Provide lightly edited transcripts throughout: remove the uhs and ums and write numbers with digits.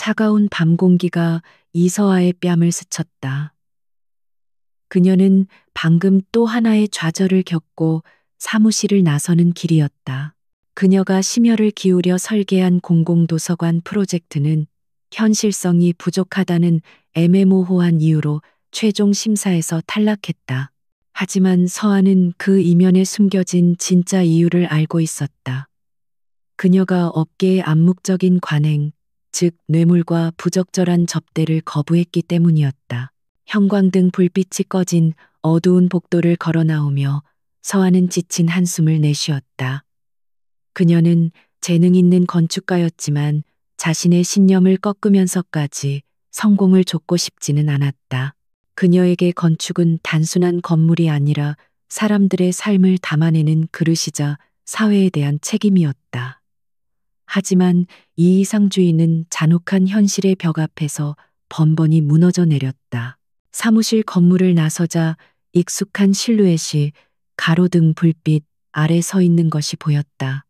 차가운 밤 공기가 이서아의 뺨을 스쳤다. 그녀는 방금 또 하나의 좌절을 겪고 사무실을 나서는 길이었다. 그녀가 심혈을 기울여 설계한 공공도서관 프로젝트는 현실성이 부족하다는 애매모호한 이유로 최종 심사에서 탈락했다. 하지만 서아는 그 이면에 숨겨진 진짜 이유를 알고 있었다. 그녀가 업계의 암묵적인 관행, 즉 뇌물과 부적절한 접대를 거부했기 때문이었다. 형광등 불빛이 꺼진 어두운 복도를 걸어 나오며 서아는 지친 한숨을 내쉬었다. 그녀는 재능 있는 건축가였지만 자신의 신념을 꺾으면서까지 성공을 좇고 싶지는 않았다. 그녀에게 건축은 단순한 건물이 아니라 사람들의 삶을 담아내는 그릇이자 사회에 대한 책임이었다. 하지만 이이상주의는 잔혹한 현실의 벽 앞에서 번번이 무너져 내렸다. 사무실 건물을 나서자 익숙한 실루엣이 가로등 불빛 아래 서 있는 것이 보였다.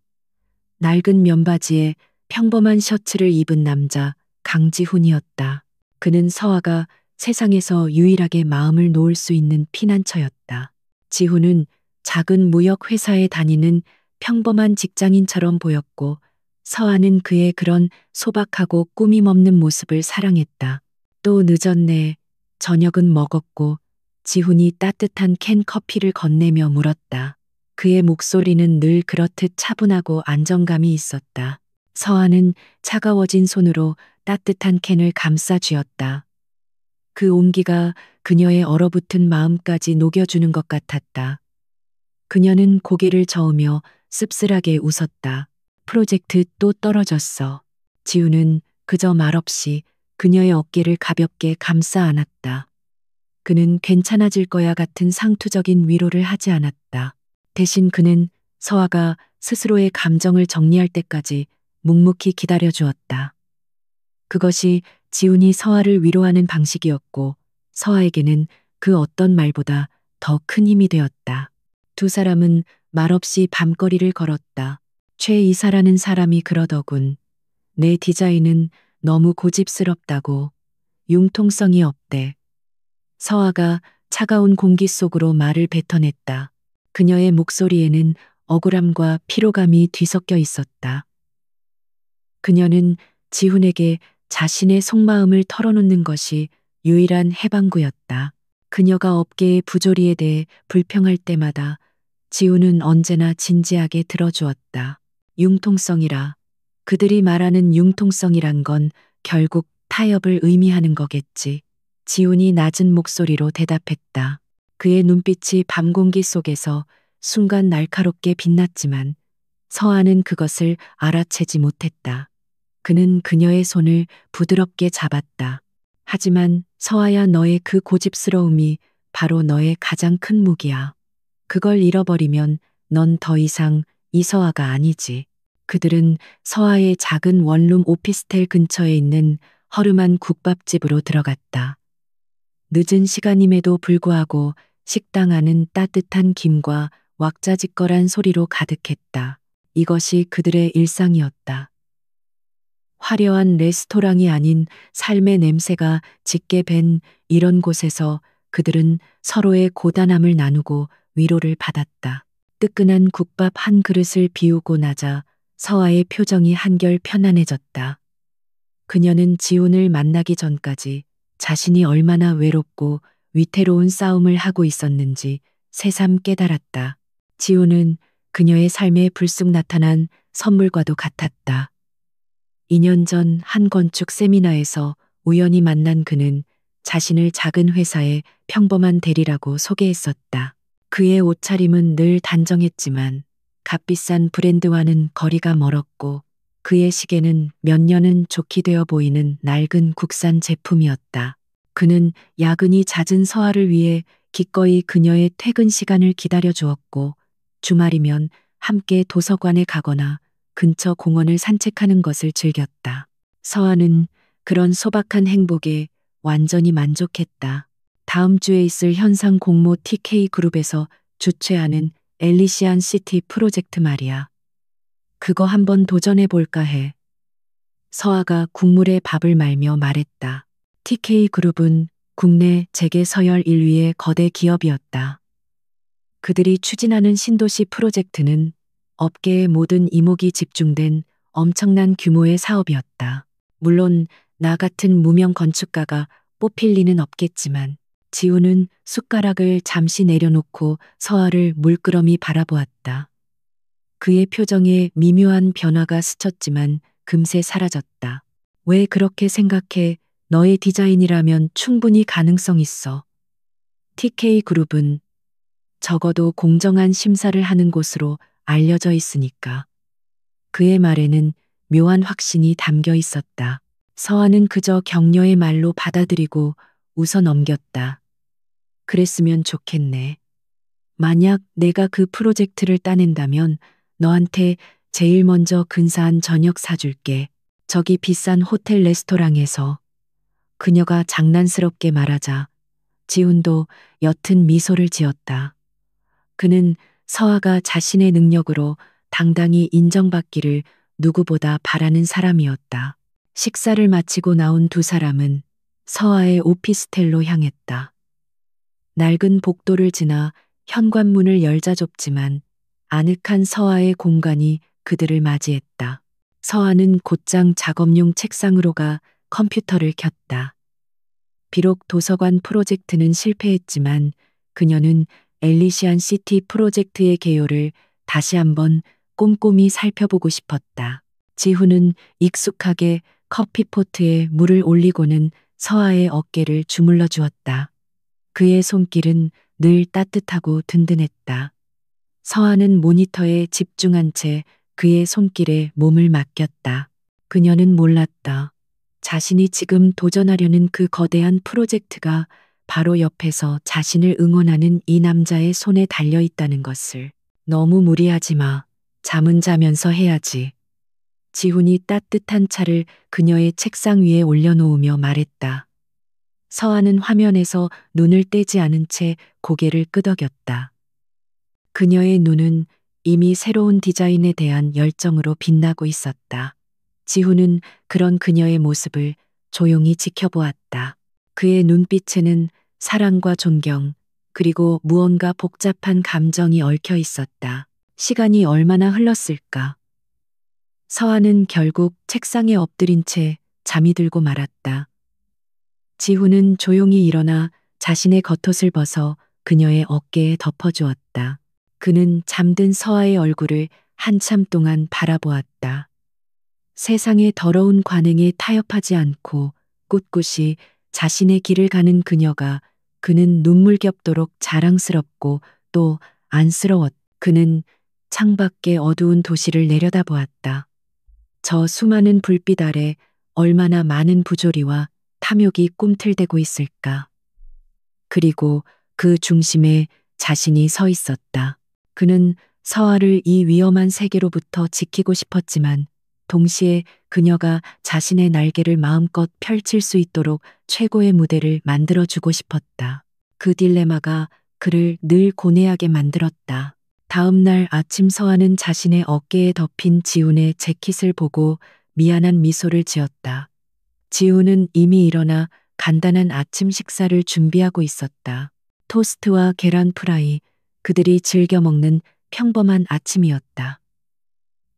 낡은 면바지에 평범한 셔츠를 입은 남자 강지훈이었다. 그는 서아가 세상에서 유일하게 마음을 놓을 수 있는 피난처였다. 지훈은 작은 무역 회사에 다니는 평범한 직장인처럼 보였고 서아는 그의 그런 소박하고 꾸밈 없는 모습을 사랑했다. 또 늦었네. 저녁은 먹었고 지훈이 따뜻한 캔 커피를 건네며 물었다. 그의 목소리는 늘 그렇듯 차분하고 안정감이 있었다. 서아는 차가워진 손으로 따뜻한 캔을 감싸 쥐었다. 그 온기가 그녀의 얼어붙은 마음까지 녹여주는 것 같았다. 그녀는 고개를 저으며 씁쓸하게 웃었다. 프로젝트 또 떨어졌어. 지우는 그저 말없이 그녀의 어깨를 가볍게 감싸 안았다. 그는 괜찮아질 거야 같은 상투적인 위로를 하지 않았다. 대신 그는 서아가 스스로의 감정을 정리할 때까지 묵묵히 기다려 주었다. 그것이 지훈이 서아를 위로하는 방식이었고 서아에게는 그 어떤 말보다 더 큰 힘이 되었다. 두 사람은 말없이 밤거리를 걸었다. 최 이사라는 사람이 그러더군. 내 디자인은 너무 고집스럽다고. 융통성이 없대. 서아가 차가운 공기 속으로 말을 뱉어냈다. 그녀의 목소리에는 억울함과 피로감이 뒤섞여 있었다. 그녀는 지훈에게 자신의 속마음을 털어놓는 것이 유일한 해방구였다. 그녀가 업계의 부조리에 대해 불평할 때마다 지훈은 언제나 진지하게 들어주었다. 융통성이라. 그들이 말하는 융통성이란 건 결국 타협을 의미하는 거겠지. 지훈이 낮은 목소리로 대답했다. 그의 눈빛이 밤 공기 속에서 순간 날카롭게 빛났지만 서아는 그것을 알아채지 못했다. 그는 그녀의 손을 부드럽게 잡았다. 하지만 서아야, 너의 그 고집스러움이 바로 너의 가장 큰 무기야. 그걸 잃어버리면 넌 더 이상 이서아가 아니지. 그들은 서아의 작은 원룸 오피스텔 근처에 있는 허름한 국밥집으로 들어갔다. 늦은 시간임에도 불구하고 식당 안은 따뜻한 김과 왁자지껄한 소리로 가득했다. 이것이 그들의 일상이었다. 화려한 레스토랑이 아닌 삶의 냄새가 짙게 밴 이런 곳에서 그들은 서로의 고단함을 나누고 위로를 받았다. 뜨끈한 국밥 한 그릇을 비우고 나자 서아의 표정이 한결 편안해졌다. 그녀는 지훈을 만나기 전까지 자신이 얼마나 외롭고 위태로운 싸움을 하고 있었는지 새삼 깨달았다. 지훈은 그녀의 삶에 불쑥 나타난 선물과도 같았다. 2년 전 한 건축 세미나에서 우연히 만난 그는 자신을 작은 회사의 평범한 대리라고 소개했었다. 그의 옷차림은 늘 단정했지만 값비싼 브랜드와는 거리가 멀었고 그의 시계는 몇 년은 좋게 되어 보이는 낡은 국산 제품이었다. 그는 야근이 잦은 서아를 위해 기꺼이 그녀의 퇴근 시간을 기다려 주었고 주말이면 함께 도서관에 가거나 근처 공원을 산책하는 것을 즐겼다. 서아는 그런 소박한 행복에 완전히 만족했다. 다음 주에 있을 현상 공모 TK 그룹에서 주최하는 엘리시안 시티 프로젝트 말이야. 그거 한번 도전해 볼까 해. 서아가 국물에 밥을 말며 말했다. TK그룹은 국내 재계 서열 1위의 거대 기업이었다. 그들이 추진하는 신도시 프로젝트는 업계의 모든 이목이 집중된 엄청난 규모의 사업이었다. 물론 나 같은 무명 건축가가 뽑힐 리는 없겠지만 지우는 숟가락을 잠시 내려놓고 서아를 물끄러미 바라보았다. 그의 표정에 미묘한 변화가 스쳤지만 금세 사라졌다. 왜 그렇게 생각해? 너의 디자인이라면 충분히 가능성 있어. TK그룹은 적어도 공정한 심사를 하는 곳으로 알려져 있으니까. 그의 말에는 묘한 확신이 담겨 있었다. 서아는 그저 격려의 말로 받아들이고 웃어 넘겼다. 그랬으면 좋겠네. 만약 내가 그 프로젝트를 따낸다면 너한테 제일 먼저 근사한 저녁 사줄게. 저기 비싼 호텔 레스토랑에서. 그녀가 장난스럽게 말하자 지훈도 옅은 미소를 지었다. 그는 서아가 자신의 능력으로 당당히 인정받기를 누구보다 바라는 사람이었다. 식사를 마치고 나온 두 사람은 서아의 오피스텔로 향했다. 낡은 복도를 지나 현관문을 열자 좁지만 아늑한 서아의 공간이 그들을 맞이했다. 서아는 곧장 작업용 책상으로 가 컴퓨터를 켰다. 비록 도서관 프로젝트는 실패했지만 그녀는 엘리시안 시티 프로젝트의 개요를 다시 한번 꼼꼼히 살펴보고 싶었다. 지훈은 익숙하게 커피포트에 물을 올리고는 서아의 어깨를 주물러 주었다. 그의 손길은 늘 따뜻하고 든든했다. 서아는 모니터에 집중한 채 그의 손길에 몸을 맡겼다. 그녀는 몰랐다. 자신이 지금 도전하려는 그 거대한 프로젝트가 바로 옆에서 자신을 응원하는 이 남자의 손에 달려 있다는 것을. 너무 무리하지 마. 잠은 자면서 해야지. 지훈이 따뜻한 차를 그녀의 책상 위에 올려놓으며 말했다. 서아는 화면에서 눈을 떼지 않은 채 고개를 끄덕였다. 그녀의 눈은 이미 새로운 디자인에 대한 열정으로 빛나고 있었다. 지훈은 그런 그녀의 모습을 조용히 지켜보았다. 그의 눈빛에는 사랑과 존경, 그리고 무언가 복잡한 감정이 얽혀 있었다. 시간이 얼마나 흘렀을까? 서아는 결국 책상에 엎드린 채 잠이 들고 말았다. 지훈은 조용히 일어나 자신의 겉옷을 벗어 그녀의 어깨에 덮어주었다. 그는 잠든 서아의 얼굴을 한참 동안 바라보았다. 세상의 더러운 관행에 타협하지 않고 꿋꿋이 자신의 길을 가는 그녀가 그는 눈물겹도록 자랑스럽고 또 안쓰러웠다. 그는 창밖의 어두운 도시를 내려다보았다. 저 수많은 불빛 아래 얼마나 많은 부조리와 탐욕이 꿈틀대고 있을까. 그리고 그 중심에 자신이 서 있었다. 그는 서아를 이 위험한 세계로부터 지키고 싶었지만 동시에 그녀가 자신의 날개를 마음껏 펼칠 수 있도록 최고의 무대를 만들어주고 싶었다. 그 딜레마가 그를 늘 고뇌하게 만들었다. 다음 날 아침 서아는 자신의 어깨에 덮인 지훈의 재킷을 보고 미안한 미소를 지었다. 지훈은 이미 일어나 간단한 아침 식사를 준비하고 있었다. 토스트와 계란 프라이, 그들이 즐겨 먹는 평범한 아침이었다.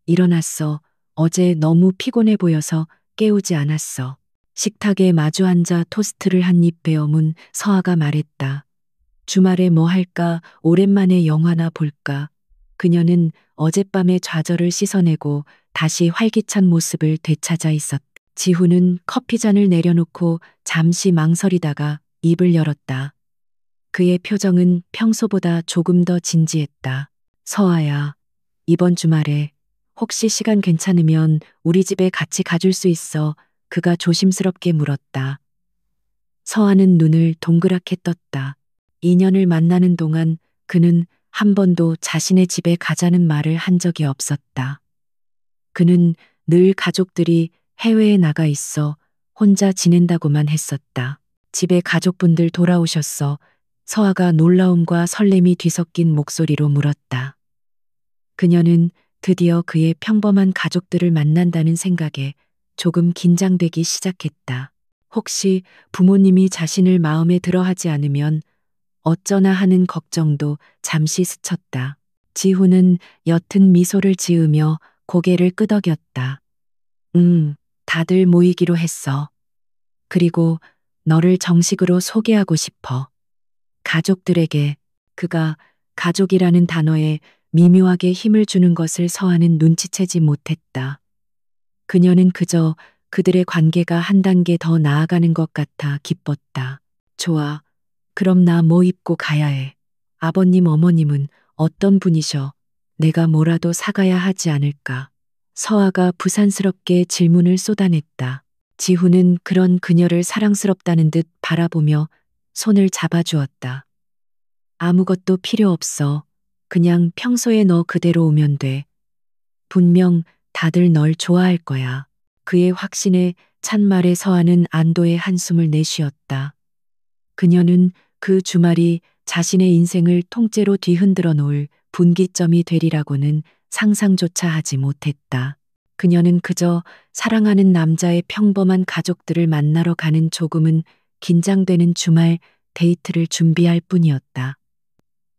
일어났어. 어제 너무 피곤해 보여서 깨우지 않았어. 식탁에 마주 앉아 토스트를 한 입 베어문 서아가 말했다. 주말에 뭐 할까? 오랜만에 영화나 볼까? 그녀는 어젯밤의 좌절을 씻어내고 다시 활기찬 모습을 되찾아 있었다. 지훈은 커피잔을 내려놓고 잠시 망설이다가 입을 열었다. 그의 표정은 평소보다 조금 더 진지했다. 서아야, 이번 주말에 혹시 시간 괜찮으면 우리 집에 같이 가줄 수 있어? 그가 조심스럽게 물었다. 서아는 눈을 동그랗게 떴다. 인연을 만나는 동안 그는 한 번도 자신의 집에 가자는 말을 한 적이 없었다. 그는 늘 가족들이 해외에 나가 있어 혼자 지낸다고만 했었다. 집에 가족분들 돌아오셨어. 서아가 놀라움과 설렘이 뒤섞인 목소리로 물었다. 그녀는 드디어 그의 평범한 가족들을 만난다는 생각에 조금 긴장되기 시작했다. 혹시 부모님이 자신을 마음에 들어 하지 않으면 어쩌나 하는 걱정도 잠시 스쳤다. 지훈은 옅은 미소를 지으며 고개를 끄덕였다. 다들 모이기로 했어. 그리고 너를 정식으로 소개하고 싶어. 가족들에게. 그가 가족이라는 단어에 미묘하게 힘을 주는 것을 서한은 눈치채지 못했다. 그녀는 그저 그들의 관계가 한 단계 더 나아가는 것 같아 기뻤다. 좋아. 그럼 나 뭐 입고 가야 해. 아버님, 어머님은 어떤 분이셔? 내가 뭐라도 사가야 하지 않을까? 서아가 부산스럽게 질문을 쏟아냈다. 지훈은 그런 그녀를 사랑스럽다는 듯 바라보며 손을 잡아주었다. 아무것도 필요 없어. 그냥 평소에 너 그대로 오면 돼. 분명 다들 널 좋아할 거야. 그의 확신에 찬 말에 서하는 안도의 한숨을 내쉬었다. 그녀는 그 주말이 자신의 인생을 통째로 뒤흔들어 놓을 분기점이 되리라고는 상상조차 하지 못했다. 그녀는 그저 사랑하는 남자의 평범한 가족들을 만나러 가는 조금은 긴장되는 주말 데이트를 준비할 뿐이었다.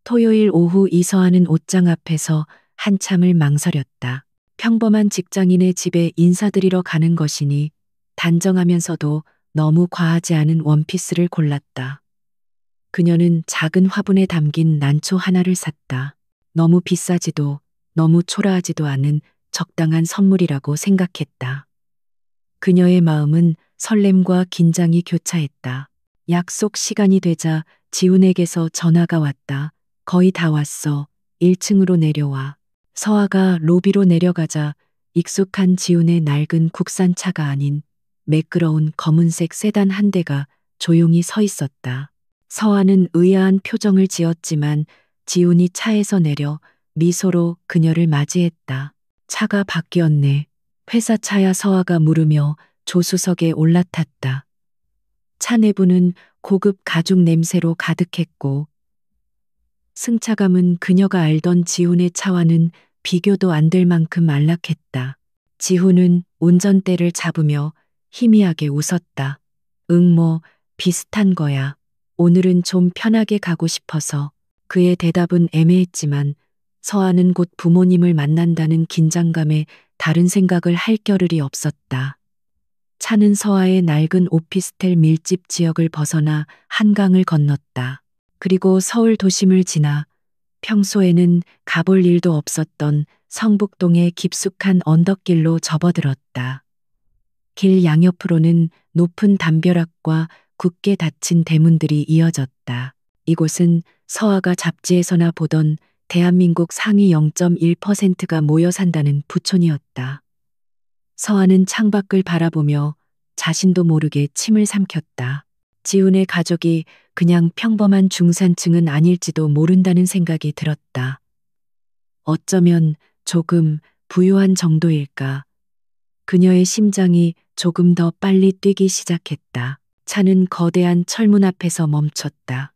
토요일 오후 이서하는 옷장 앞에서 한참을 망설였다. 평범한 직장인의 집에 인사드리러 가는 것이니 단정하면서도 너무 과하지 않은 원피스를 골랐다. 그녀는 작은 화분에 담긴 난초 하나를 샀다. 너무 비싸지도 너무 초라하지도 않은 적당한 선물이라고 생각했다. 그녀의 마음은 설렘과 긴장이 교차했다. 약속 시간이 되자 지훈에게서 전화가 왔다. 거의 다 왔어. 1층으로 내려와. 서아가 로비로 내려가자 익숙한 지훈의 낡은 국산차가 아닌 매끄러운 검은색 세단 한 대가 조용히 서 있었다. 서아는 의아한 표정을 지었지만 지훈이 차에서 내려 미소로 그녀를 맞이했다. 차가 바뀌었네. 회사 차야 서아가 물으며 조수석에 올라탔다. 차 내부는 고급 가죽 냄새로 가득했고 승차감은 그녀가 알던 지훈의 차와는 비교도 안 될 만큼 안락했다. 지훈은 운전대를 잡으며 희미하게 웃었다. 뭐 비슷한 거야. 오늘은 좀 편하게 가고 싶어서. 그의 대답은 애매했지만 서아는 곧 부모님을 만난다는 긴장감에 다른 생각을 할 겨를이 없었다. 차는 서아의 낡은 오피스텔 밀집 지역을 벗어나 한강을 건넜다. 그리고 서울 도심을 지나 평소에는 가볼 일도 없었던 성북동의 깊숙한 언덕길로 접어들었다. 길 양옆으로는 높은 담벼락과 굳게 닫힌 대문들이 이어졌다. 이곳은 서아가 잡지에서나 보던 대한민국 상위 0.1%가 모여 산다는 부촌이었다. 서아는 창밖을 바라보며 자신도 모르게 침을 삼켰다. 지훈의 가족이 그냥 평범한 중산층은 아닐지도 모른다는 생각이 들었다. 어쩌면 조금 부유한 정도일까. 그녀의 심장이 조금 더 빨리 뛰기 시작했다. 차는 거대한 철문 앞에서 멈췄다.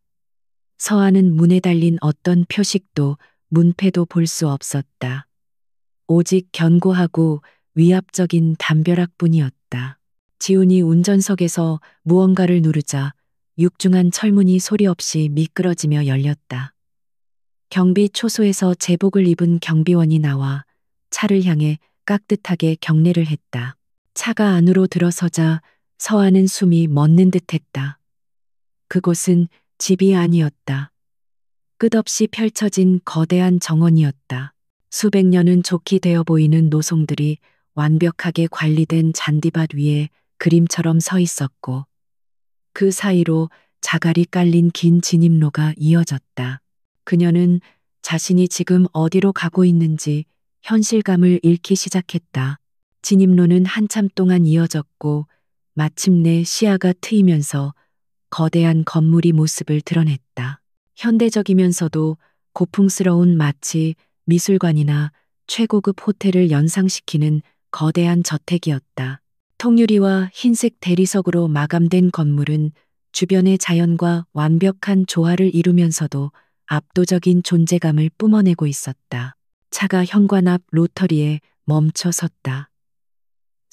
서아는 문에 달린 어떤 표식도 문패도 볼 수 없었다. 오직 견고하고 위압적인 담벼락뿐이었다. 지훈이 운전석에서 무언가를 누르자 육중한 철문이 소리 없이 미끄러지며 열렸다. 경비 초소에서 제복을 입은 경비원이 나와 차를 향해 깍듯하게 경례를 했다. 차가 안으로 들어서자 서아는 숨이 멎는 듯했다. 그곳은 집이 아니었다. 끝없이 펼쳐진 거대한 정원이었다. 수백 년은 좋게 되어 보이는 노송들이 완벽하게 관리된 잔디밭 위에 그림처럼 서 있었고 그 사이로 자갈이 깔린 긴 진입로가 이어졌다. 그녀는 자신이 지금 어디로 가고 있는지 현실감을 잃기 시작했다. 진입로는 한참 동안 이어졌고 마침내 시야가 트이면서 거대한 건물이 모습을 드러냈다. 현대적이면서도 고풍스러운 마치 미술관이나 최고급 호텔을 연상시키는 거대한 저택이었다. 통유리와 흰색 대리석으로 마감된 건물은 주변의 자연과 완벽한 조화를 이루면서도 압도적인 존재감을 뿜어내고 있었다. 차가 현관 앞 로터리에 멈춰 섰다.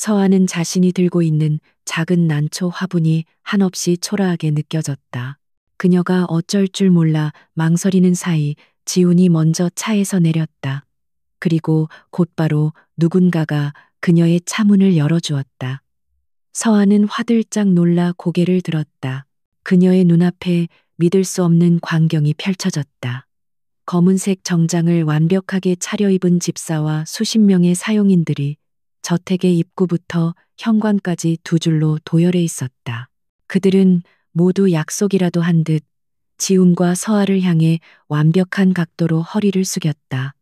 서아는 자신이 들고 있는 작은 난초 화분이 한없이 초라하게 느껴졌다. 그녀가 어쩔 줄 몰라 망설이는 사이 지훈이 먼저 차에서 내렸다. 그리고 곧바로 누군가가 그녀의 차문을 열어주었다. 서아는 화들짝 놀라 고개를 들었다. 그녀의 눈앞에 믿을 수 없는 광경이 펼쳐졌다. 검은색 정장을 완벽하게 차려입은 집사와 수십 명의 사용인들이 저택의 입구부터 현관까지 두 줄로 도열해 있었다. 그들은 모두 약속이라도 한 듯 지훈과 서아를 향해 완벽한 각도로 허리를 숙였다.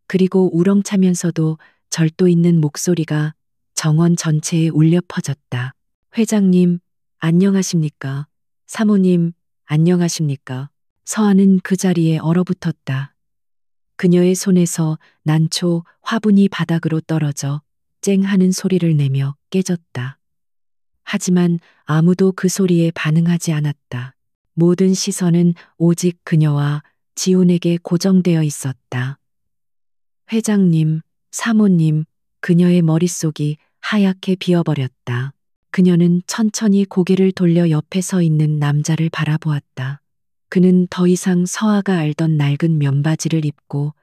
그리고 우렁차면서도 절도 있는 목소리가 정원 전체에 울려 퍼졌다. 회장님, 안녕하십니까? 사모님, 안녕하십니까? 서아는 그 자리에 얼어붙었다. 그녀의 손에서 난초 화분이 바닥으로 떨어져 쨍 하는 소리를 내며 깨졌다. 하지만 아무도 그 소리에 반응하지 않았다. 모든 시선은 오직 그녀와 지훈에게 고정되어 있었다. 회장님, 사모님, 그녀의 머릿속이 하얗게 비어버렸다. 그녀는 천천히 고개를 돌려 옆에 서 있는 남자를 바라보았다. 그는 더 이상 서아가 알던 낡은 면바지를 입고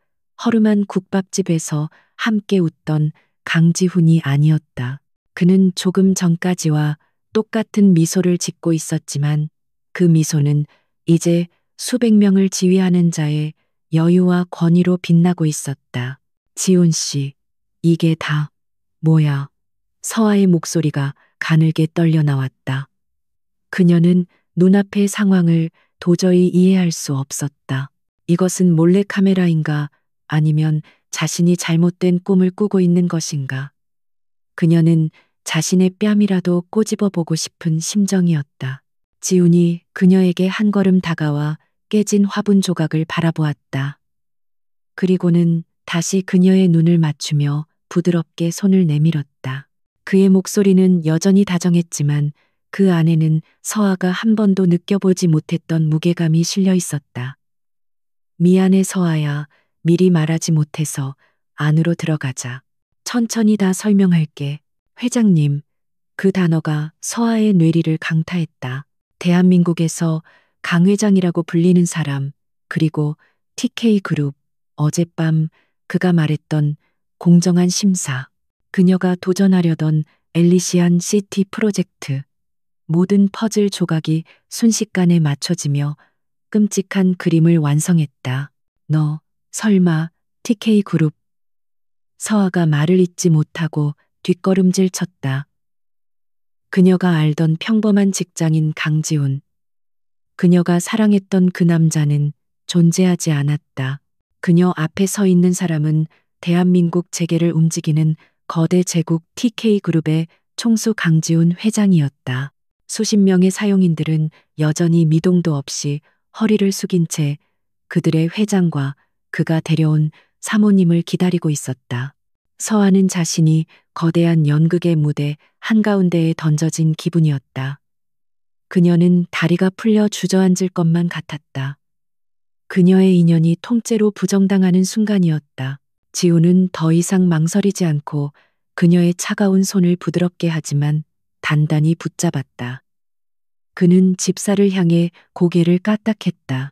허름한 국밥집에서 함께 웃던 강지훈이 아니었다. 그는 조금 전까지와 똑같은 미소를 짓고 있었지만 그 미소는 이제 수백 명을 지휘하는 자의 여유와 권위로 빛나고 있었다. 지훈 씨, 이게 다 뭐야? 서아의 목소리가 가늘게 떨려 나왔다. 그녀는 눈앞의 상황을 도저히 이해할 수 없었다. 이것은 몰래카메라인가 아니면 자신이 잘못된 꿈을 꾸고 있는 것인가? 그녀는 자신의 뺨이라도 꼬집어 보고 싶은 심정이었다. 지훈이 그녀에게 한 걸음 다가와 깨진 화분 조각을 바라보았다. 그리고는 다시 그녀의 눈을 맞추며 부드럽게 손을 내밀었다. 그의 목소리는 여전히 다정했지만 그 안에는 서아가 한 번도 느껴보지 못했던 무게감이 실려 있었다. 미안해 서아야, 미리 말하지 못해서 안으로 들어가자. 천천히 다 설명할게. 회장님, 그 단어가 서아의 뇌리를 강타했다. 대한민국에서 강 회장이라고 불리는 사람, 그리고 TK그룹, 어젯밤 그가 말했던 공정한 심사, 그녀가 도전하려던 엘리시안 시티 프로젝트, 모든 퍼즐 조각이 순식간에 맞춰지며 끔찍한 그림을 완성했다. 너, 설마 TK그룹. 서아가 말을 잇지 못하고 뒷걸음질 쳤다. 그녀가 알던 평범한 직장인 강지훈. 그녀가 사랑했던 그 남자는 존재하지 않았다. 그녀 앞에 서 있는 사람은 대한민국 재계를 움직이는 거대 제국 TK그룹의 총수 강지훈 회장이었다. 수십 명의 사용인들은 여전히 미동도 없이 허리를 숙인 채 그들의 회장과 그가 데려온 사모님을 기다리고 있었다. 서아는 자신이 거대한 연극의 무대 한가운데에 던져진 기분이었다. 그녀는 다리가 풀려 주저앉을 것만 같았다. 그녀의 인연이 통째로 부정당하는 순간이었다. 지훈은 더 이상 망설이지 않고 그녀의 차가운 손을 부드럽게 하지만 단단히 붙잡았다. 그는 집사를 향해 고개를 까딱했다.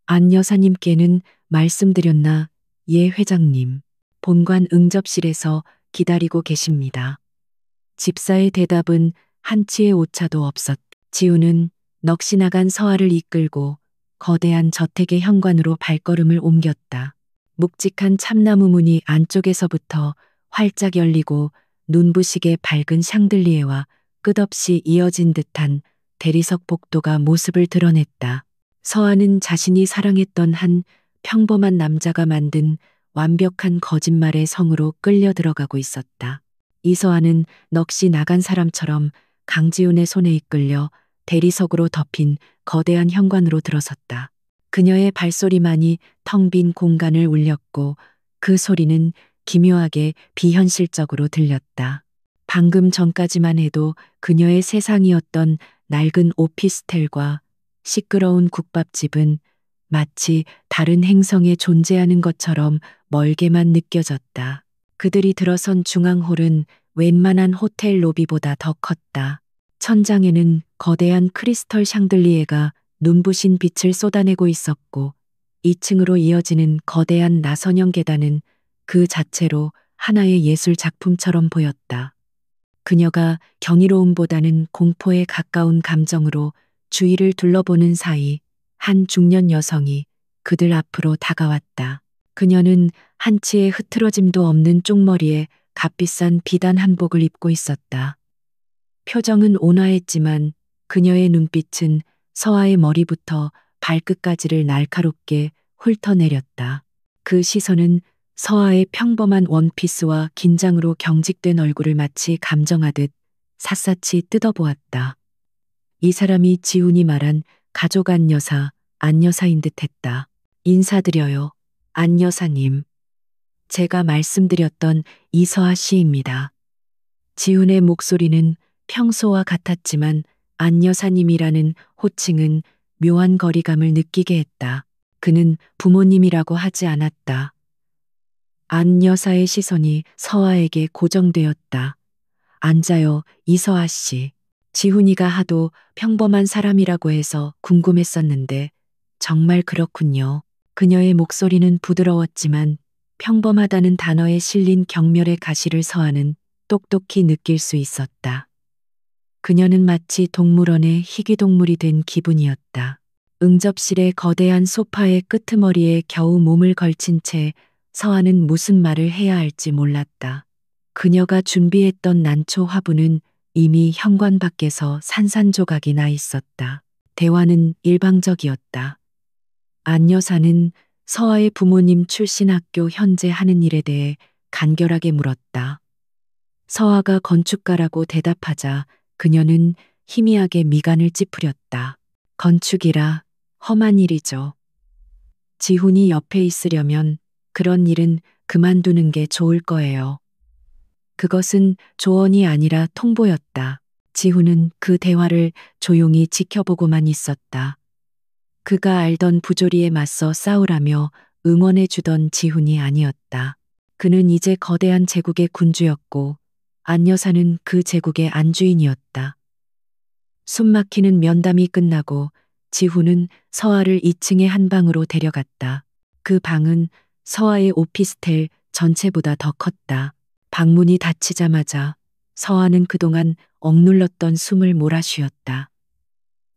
안 여사님께는 말씀드렸나? 예, 회장님. 본관 응접실에서 기다리고 계십니다. 집사의 대답은 한치의 오차도 없었다. 지훈은 넋이 나간 서아를 이끌고 거대한 저택의 현관으로 발걸음을 옮겼다. 묵직한 참나무 문이 안쪽에서부터 활짝 열리고 눈부시게 밝은 샹들리에와 끝없이 이어진 듯한 대리석 복도가 모습을 드러냈다. 서아는 자신이 사랑했던 한 평범한 남자가 만든 완벽한 거짓말의 성으로 끌려 들어가고 있었다. 이서아는 넋이 나간 사람처럼 강지훈의 손에 이끌려 대리석으로 덮인 거대한 현관으로 들어섰다. 그녀의 발소리만이 텅 빈 공간을 울렸고 그 소리는 기묘하게 비현실적으로 들렸다. 방금 전까지만 해도 그녀의 세상이었던 낡은 오피스텔과 시끄러운 국밥집은 마치 다른 행성에 존재하는 것처럼 멀게만 느껴졌다. 그들이 들어선 중앙홀은 웬만한 호텔 로비보다 더 컸다. 천장에는 거대한 크리스털 샹들리에가 눈부신 빛을 쏟아내고 있었고 2층으로 이어지는 거대한 나선형 계단은 그 자체로 하나의 예술 작품처럼 보였다. 그녀가 경이로움보다는 공포에 가까운 감정으로 주위를 둘러보는 사이 한 중년 여성이 그들 앞으로 다가왔다. 그녀는 한치의 흐트러짐도 없는 쪽머리에 값비싼 비단 한복을 입고 있었다. 표정은 온화했지만 그녀의 눈빛은 서아의 머리부터 발끝까지를 날카롭게 훑어내렸다. 그 시선은 서아의 평범한 원피스와 긴장으로 경직된 얼굴을 마치 감정하듯 샅샅이 뜯어보았다. 이 사람이 지훈이 말한 가족 안 여사, 안 여사인 듯했다. 인사드려요, 안 여사님. 제가 말씀드렸던 이서아 씨입니다. 지훈의 목소리는 평소와 같았지만 안 여사님이라는 호칭은 묘한 거리감을 느끼게 했다. 그는 부모님이라고 하지 않았다. 안 여사의 시선이 서아에게 고정되었다. 앉아요, 이서아 씨. 지훈이가 하도 평범한 사람이라고 해서 궁금했었는데 정말 그렇군요. 그녀의 목소리는 부드러웠지만 평범하다는 단어에 실린 경멸의 가시를 서아는 똑똑히 느낄 수 있었다. 그녀는 마치 동물원의 희귀동물이 된 기분이었다. 응접실의 거대한 소파의 끄트머리에 겨우 몸을 걸친 채 서아는 무슨 말을 해야 할지 몰랐다. 그녀가 준비했던 난초 화분은 이미 현관 밖에서 산산조각이 나 있었다. 대화는 일방적이었다. 안 여사는 서아의 부모님 출신 학교 현재 하는 일에 대해 간결하게 물었다. 서아가 건축가라고 대답하자 그녀는 희미하게 미간을 찌푸렸다. 건축이라 험한 일이죠. 지훈이 옆에 있으려면 그런 일은 그만두는 게 좋을 거예요. 그것은 조언이 아니라 통보였다. 지훈은 그 대화를 조용히 지켜보고만 있었다. 그가 알던 부조리에 맞서 싸우라며 응원해 주던 지훈이 아니었다. 그는 이제 거대한 제국의 군주였고 안 여사는 그 제국의 안주인이었다. 숨막히는 면담이 끝나고 지훈은 서아를 2층의 한 방으로 데려갔다. 그 방은 서아의 오피스텔 전체보다 더 컸다. 방문이 닫히자마자 서아는 그동안 억눌렀던 숨을 몰아쉬었다.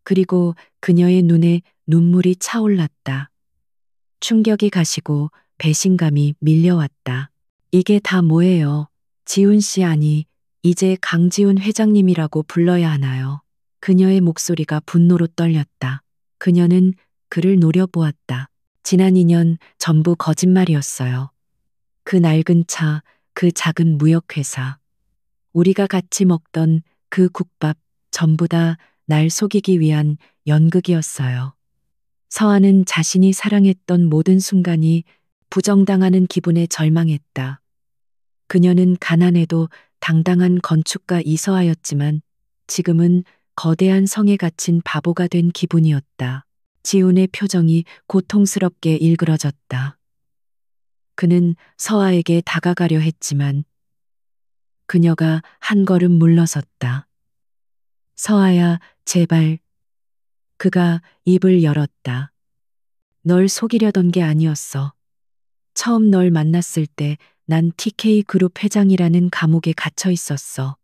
그리고 그녀의 눈에 눈물이 차올랐다. 충격이 가시고 배신감이 밀려왔다. 이게 다 뭐예요? 지훈 씨 아니, 이제 강지훈 회장님이라고 불러야 하나요? 그녀의 목소리가 분노로 떨렸다. 그녀는 그를 노려보았다. 지난 2년 전부 거짓말이었어요. 그 낡은 차, 그 작은 무역회사. 우리가 같이 먹던 그 국밥 전부 다 날 속이기 위한 연극이었어요. 서아는 자신이 사랑했던 모든 순간이 부정당하는 기분에 절망했다. 그녀는 가난해도 당당한 건축가 이서아였지만 지금은 거대한 성에 갇힌 바보가 된 기분이었다. 지훈의 표정이 고통스럽게 일그러졌다. 그는 서아에게 다가가려 했지만 그녀가 한 걸음 물러섰다. 서아야, 제발. 그가 입을 열었다. 널 속이려던 게 아니었어. 처음 널 만났을 때 난 TK 그룹 회장이라는 감옥에 갇혀 있었어.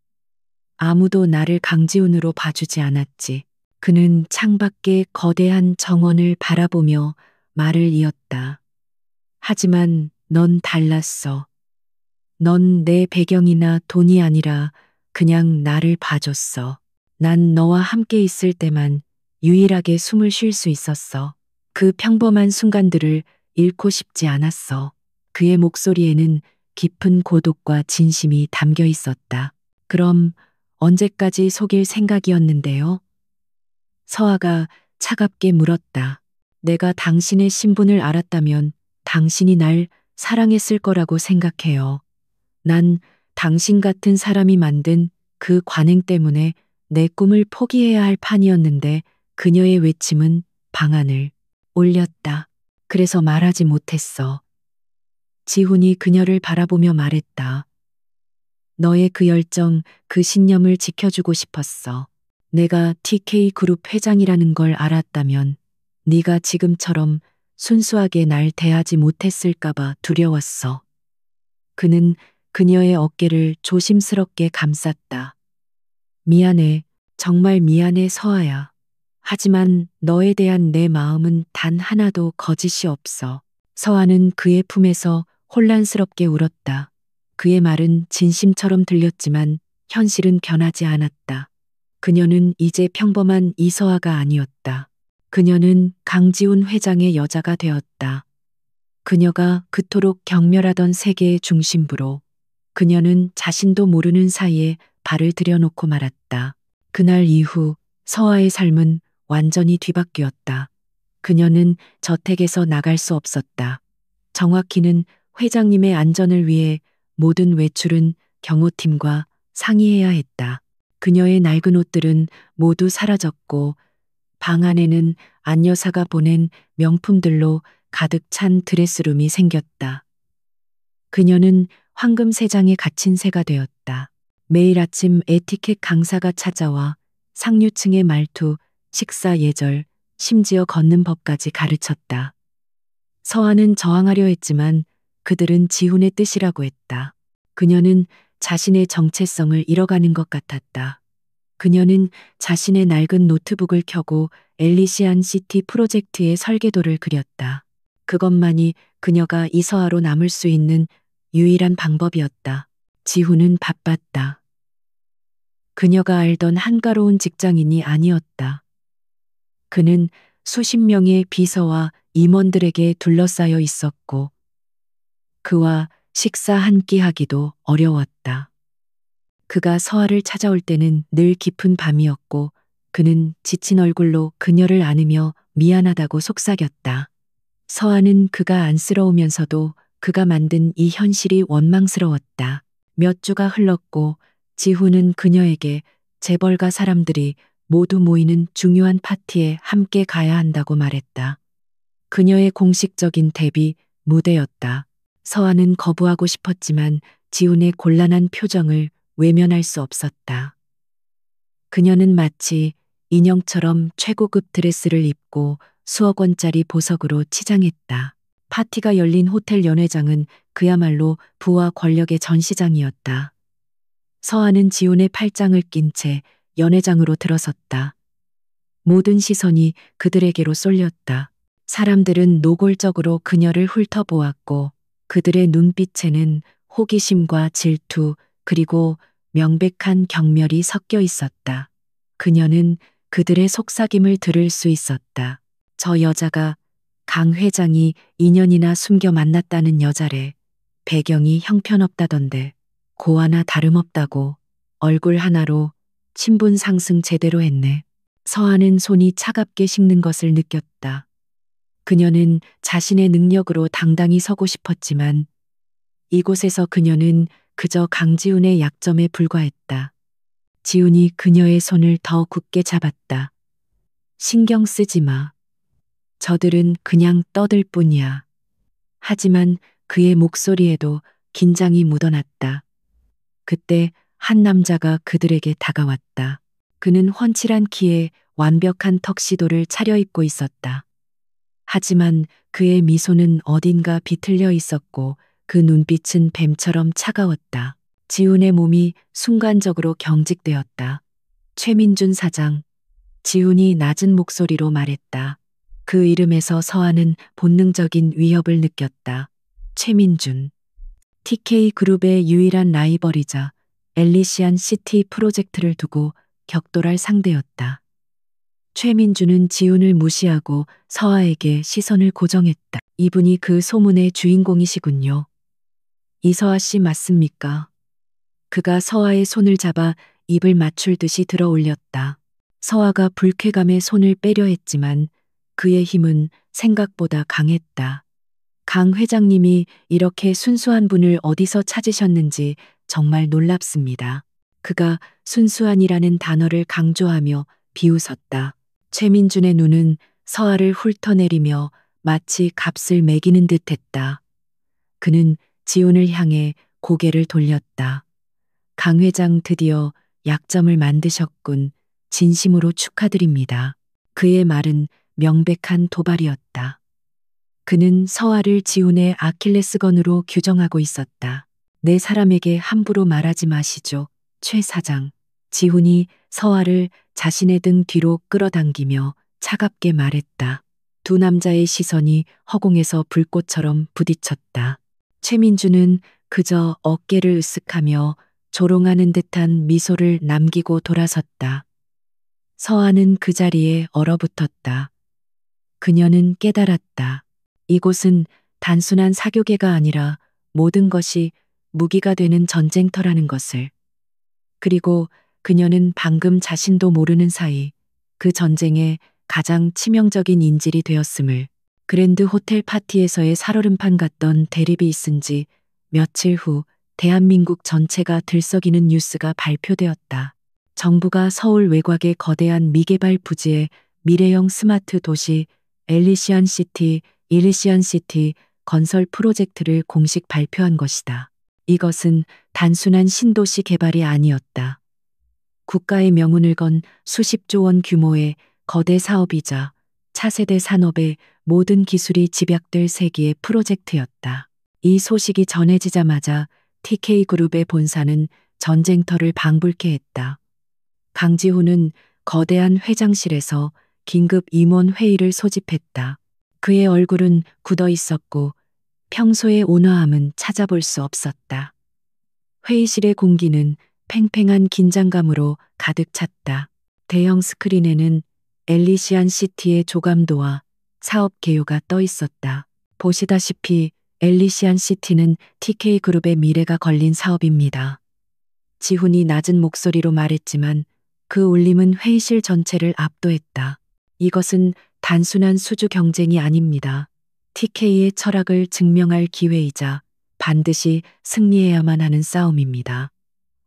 아무도 나를 강지훈으로 봐주지 않았지. 그는 창밖의 거대한 정원을 바라보며 말을 이었다. 하지만 넌 달랐어. 넌 내 배경이나 돈이 아니라 그냥 나를 봐줬어. 난 너와 함께 있을 때만 유일하게 숨을 쉴 수 있었어. 그 평범한 순간들을 잃고 싶지 않았어. 그의 목소리에는 깊은 고독과 진심이 담겨 있었다. 그럼 언제까지 속일 생각이었는데요? 서아가 차갑게 물었다. 내가 당신의 신분을 알았다면 당신이 날 사랑했을 거라고 생각해요. 난 당신 같은 사람이 만든 그 관행 때문에 내 꿈을 포기해야 할 판이었는데 그녀의 외침은 방안을 올렸다. 그래서 말하지 못했어. 지훈이 그녀를 바라보며 말했다. 너의 그 열정, 그 신념을 지켜주고 싶었어. 내가 TK그룹 회장이라는 걸 알았다면 네가 지금처럼 순수하게 날 대하지 못했을까봐 두려웠어. 그는 그녀의 어깨를 조심스럽게 감쌌다. 미안해. 정말 미안해, 서아야. 하지만 너에 대한 내 마음은 단 하나도 거짓이 없어. 서아는 그의 품에서 혼란스럽게 울었다. 그의 말은 진심처럼 들렸지만 현실은 변하지 않았다. 그녀는 이제 평범한 이서아가 아니었다. 그녀는 강지훈 회장의 여자가 되었다. 그녀가 그토록 경멸하던 세계의 중심부로 그녀는 자신도 모르는 사이에 발을 들여놓고 말았다. 그날 이후 서아의 삶은 완전히 뒤바뀌었다. 그녀는 저택에서 나갈 수 없었다. 정확히는 회장님의 안전을 위해 모든 외출은 경호팀과 상의해야 했다. 그녀의 낡은 옷들은 모두 사라졌고 방 안에는 안 여사가 보낸 명품들로 가득 찬 드레스룸이 생겼다. 그녀는 황금 세장에 갇힌 새가 되었다. 매일 아침 에티켓 강사가 찾아와 상류층의 말투, 식사 예절, 심지어 걷는 법까지 가르쳤다. 서아는 저항하려 했지만 그들은 지훈의 뜻이라고 했다. 그녀는 자신의 정체성을 잃어가는 것 같았다. 그녀는 자신의 낡은 노트북을 켜고 엘리시안 시티 프로젝트의 설계도를 그렸다. 그것만이 그녀가 이서아로 남을 수 있는 유일한 방법이었다. 지훈은 바빴다. 그녀가 알던 한가로운 직장인이 아니었다. 그는 수십 명의 비서와 임원들에게 둘러싸여 있었고 그와 식사 한 끼 하기도 어려웠다. 그가 서아를 찾아올 때는 늘 깊은 밤이었고 그는 지친 얼굴로 그녀를 안으며 미안하다고 속삭였다. 서아는 그가 안쓰러우면서도 그가 만든 이 현실이 원망스러웠다. 몇 주가 흘렀고 지훈은 그녀에게 재벌가 사람들이 모두 모이는 중요한 파티에 함께 가야 한다고 말했다. 그녀의 공식적인 데뷔 무대였다. 서아는 거부하고 싶었지만 지훈의 곤란한 표정을 외면할 수 없었다. 그녀는 마치 인형처럼 최고급 드레스를 입고 수억 원짜리 보석으로 치장했다. 파티가 열린 호텔 연회장은 그야말로 부와 권력의 전시장이었다. 서아는 지훈의 팔짱을 낀 채 연회장으로 들어섰다. 모든 시선이 그들에게로 쏠렸다. 사람들은 노골적으로 그녀를 훑어보았고 그들의 눈빛에는 호기심과 질투 그리고 명백한 경멸이 섞여 있었다. 그녀는 그들의 속삭임을 들을 수 있었다. 저 여자가 강 회장이 2년이나 숨겨 만났다는 여자래. 배경이 형편없다던데. 고아나 다름없다고. 얼굴 하나로 친분 상승 제대로 했네. 서아는 손이 차갑게 식는 것을 느꼈다. 그녀는 자신의 능력으로 당당히 서고 싶었지만 이곳에서 그녀는 그저 강지훈의 약점에 불과했다. 지훈이 그녀의 손을 더 굳게 잡았다. 신경 쓰지 마. 저들은 그냥 떠들 뿐이야. 하지만 그의 목소리에도 긴장이 묻어났다. 그때 한 남자가 그들에게 다가왔다. 그는 훤칠한 키에 완벽한 턱시도를 차려입고 있었다. 하지만 그의 미소는 어딘가 비틀려 있었고 그 눈빛은 뱀처럼 차가웠다. 지훈의 몸이 순간적으로 경직되었다. 최민준 사장. 지훈이 낮은 목소리로 말했다. 그 이름에서 서아는 본능적인 위협을 느꼈다. 최민준. TK그룹의 유일한 라이벌이자 엘리시안 시티 프로젝트를 두고 격돌할 상대였다. 최민준은 지훈을 무시하고 서아에게 시선을 고정했다. 이분이 그 소문의 주인공이시군요. 이서아 씨 맞습니까? 그가 서아의 손을 잡아 입을 맞출 듯이 들어 올렸다. 서아가 불쾌감에 손을 빼려 했지만 그의 힘은 생각보다 강했다. 강 회장님이 이렇게 순수한 분을 어디서 찾으셨는지 정말 놀랍습니다. 그가 순수한이라는 단어를 강조하며 비웃었다. 최민준의 눈은 서아를 훑어내리며 마치 값을 매기는 듯 했다. 그는 지훈을 향해 고개를 돌렸다. 강 회장 드디어 약점을 만드셨군. 진심으로 축하드립니다. 그의 말은 명백한 도발이었다. 그는 서아를 지훈의 아킬레스건으로 규정하고 있었다. 내 사람에게 함부로 말하지 마시죠, 최 사장. 지훈이 서아를 자신의 등 뒤로 끌어당기며 차갑게 말했다. 두 남자의 시선이 허공에서 불꽃처럼 부딪혔다. 최민주는 그저 어깨를 으쓱하며 조롱하는 듯한 미소를 남기고 돌아섰다. 서아는 그 자리에 얼어붙었다. 그녀는 깨달았다. 이곳은 단순한 사교계가 아니라 모든 것이 무기가 되는 전쟁터라는 것을. 그리고 그녀는 방금 자신도 모르는 사이 그 전쟁의 가장 치명적인 인질이 되었음을. 그랜드 호텔 파티에서의 살얼음판 같던 대립이 있은 지 며칠 후 대한민국 전체가 들썩이는 뉴스가 발표되었다. 정부가 서울 외곽의 거대한 미개발 부지에 미래형 스마트 도시 일리시안 시티 건설 프로젝트를 공식 발표한 것이다. 이것은 단순한 신도시 개발이 아니었다. 국가의 명운을 건 수십조 원 규모의 거대 사업이자 차세대 산업의 모든 기술이 집약될 세기의 프로젝트였다. 이 소식이 전해지자마자 TK그룹의 본사는 전쟁터를 방불케 했다. 강지훈은 거대한 회장실에서 긴급 임원 회의를 소집했다. 그의 얼굴은 굳어 있었고 평소의 온화함은 찾아볼 수 없었다. 회의실의 공기는 팽팽한 긴장감으로 가득 찼다. 대형 스크린에는 엘리시안 시티의 조감도와 사업 개요가 떠 있었다. 보시다시피 엘리시안 시티는 TK그룹의 미래가 걸린 사업입니다. 지훈이 낮은 목소리로 말했지만 그 울림은 회의실 전체를 압도했다. 이것은 단순한 수주 경쟁이 아닙니다. TK의 철학을 증명할 기회이자 반드시 승리해야만 하는 싸움입니다.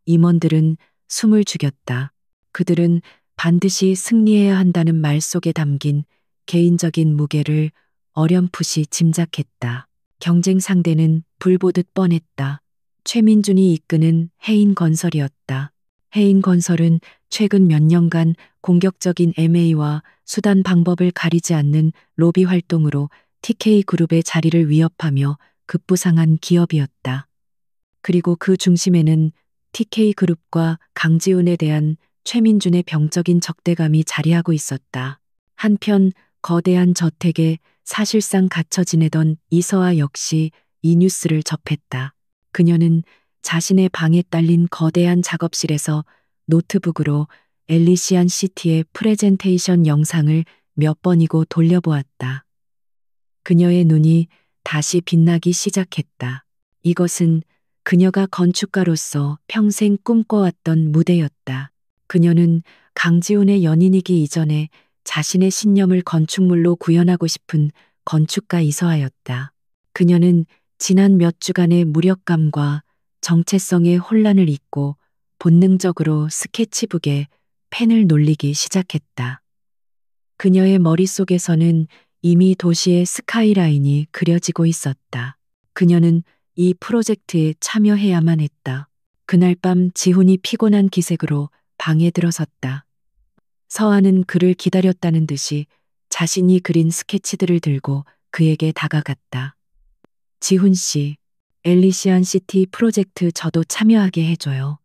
임원들은 숨을 죽였다. 그들은 반드시 승리해야 한다는 말 속에 담긴 개인적인 무게를 어렴풋이 짐작했다. 경쟁 상대는 불보듯 뻔했다. 최민준이 이끄는 해인건설이었다. 해인건설은 최근 몇 년간 공격적인 M&A와 수단 방법을 가리지 않는 로비 활동으로 TK그룹의 자리를 위협하며 급부상한 기업이었다. 그리고 그 중심에는 TK그룹과 강지훈에 대한 최민준의 병적인 적대감이 자리하고 있었다. 한편 거대한 저택에 사실상 갇혀 지내던 이서아 역시 이 뉴스를 접했다. 그녀는 자신의 방에 딸린 거대한 작업실에서 노트북으로 엘리시안 시티의 프레젠테이션 영상을 몇 번이고 돌려보았다. 그녀의 눈이 다시 빛나기 시작했다. 이것은 그녀가 건축가로서 평생 꿈꿔왔던 무대였다. 그녀는 강지훈의 연인이기 이전에 자신의 신념을 건축물로 구현하고 싶은 건축가 이서아였다. 그녀는 지난 몇 주간의 무력감과 정체성의 혼란을 잊고 본능적으로 스케치북에 펜을 놀리기 시작했다. 그녀의 머릿속에서는 이미 도시의 스카이라인이 그려지고 있었다. 그녀는 이 프로젝트에 참여해야만 했다. 그날 밤 지훈이 피곤한 기색으로 방에 들어섰다. 서아는 그를 기다렸다는 듯이 자신이 그린 스케치들을 들고 그에게 다가갔다. 지훈 씨, 엘리시안 시티 프로젝트 저도 참여하게 해줘요.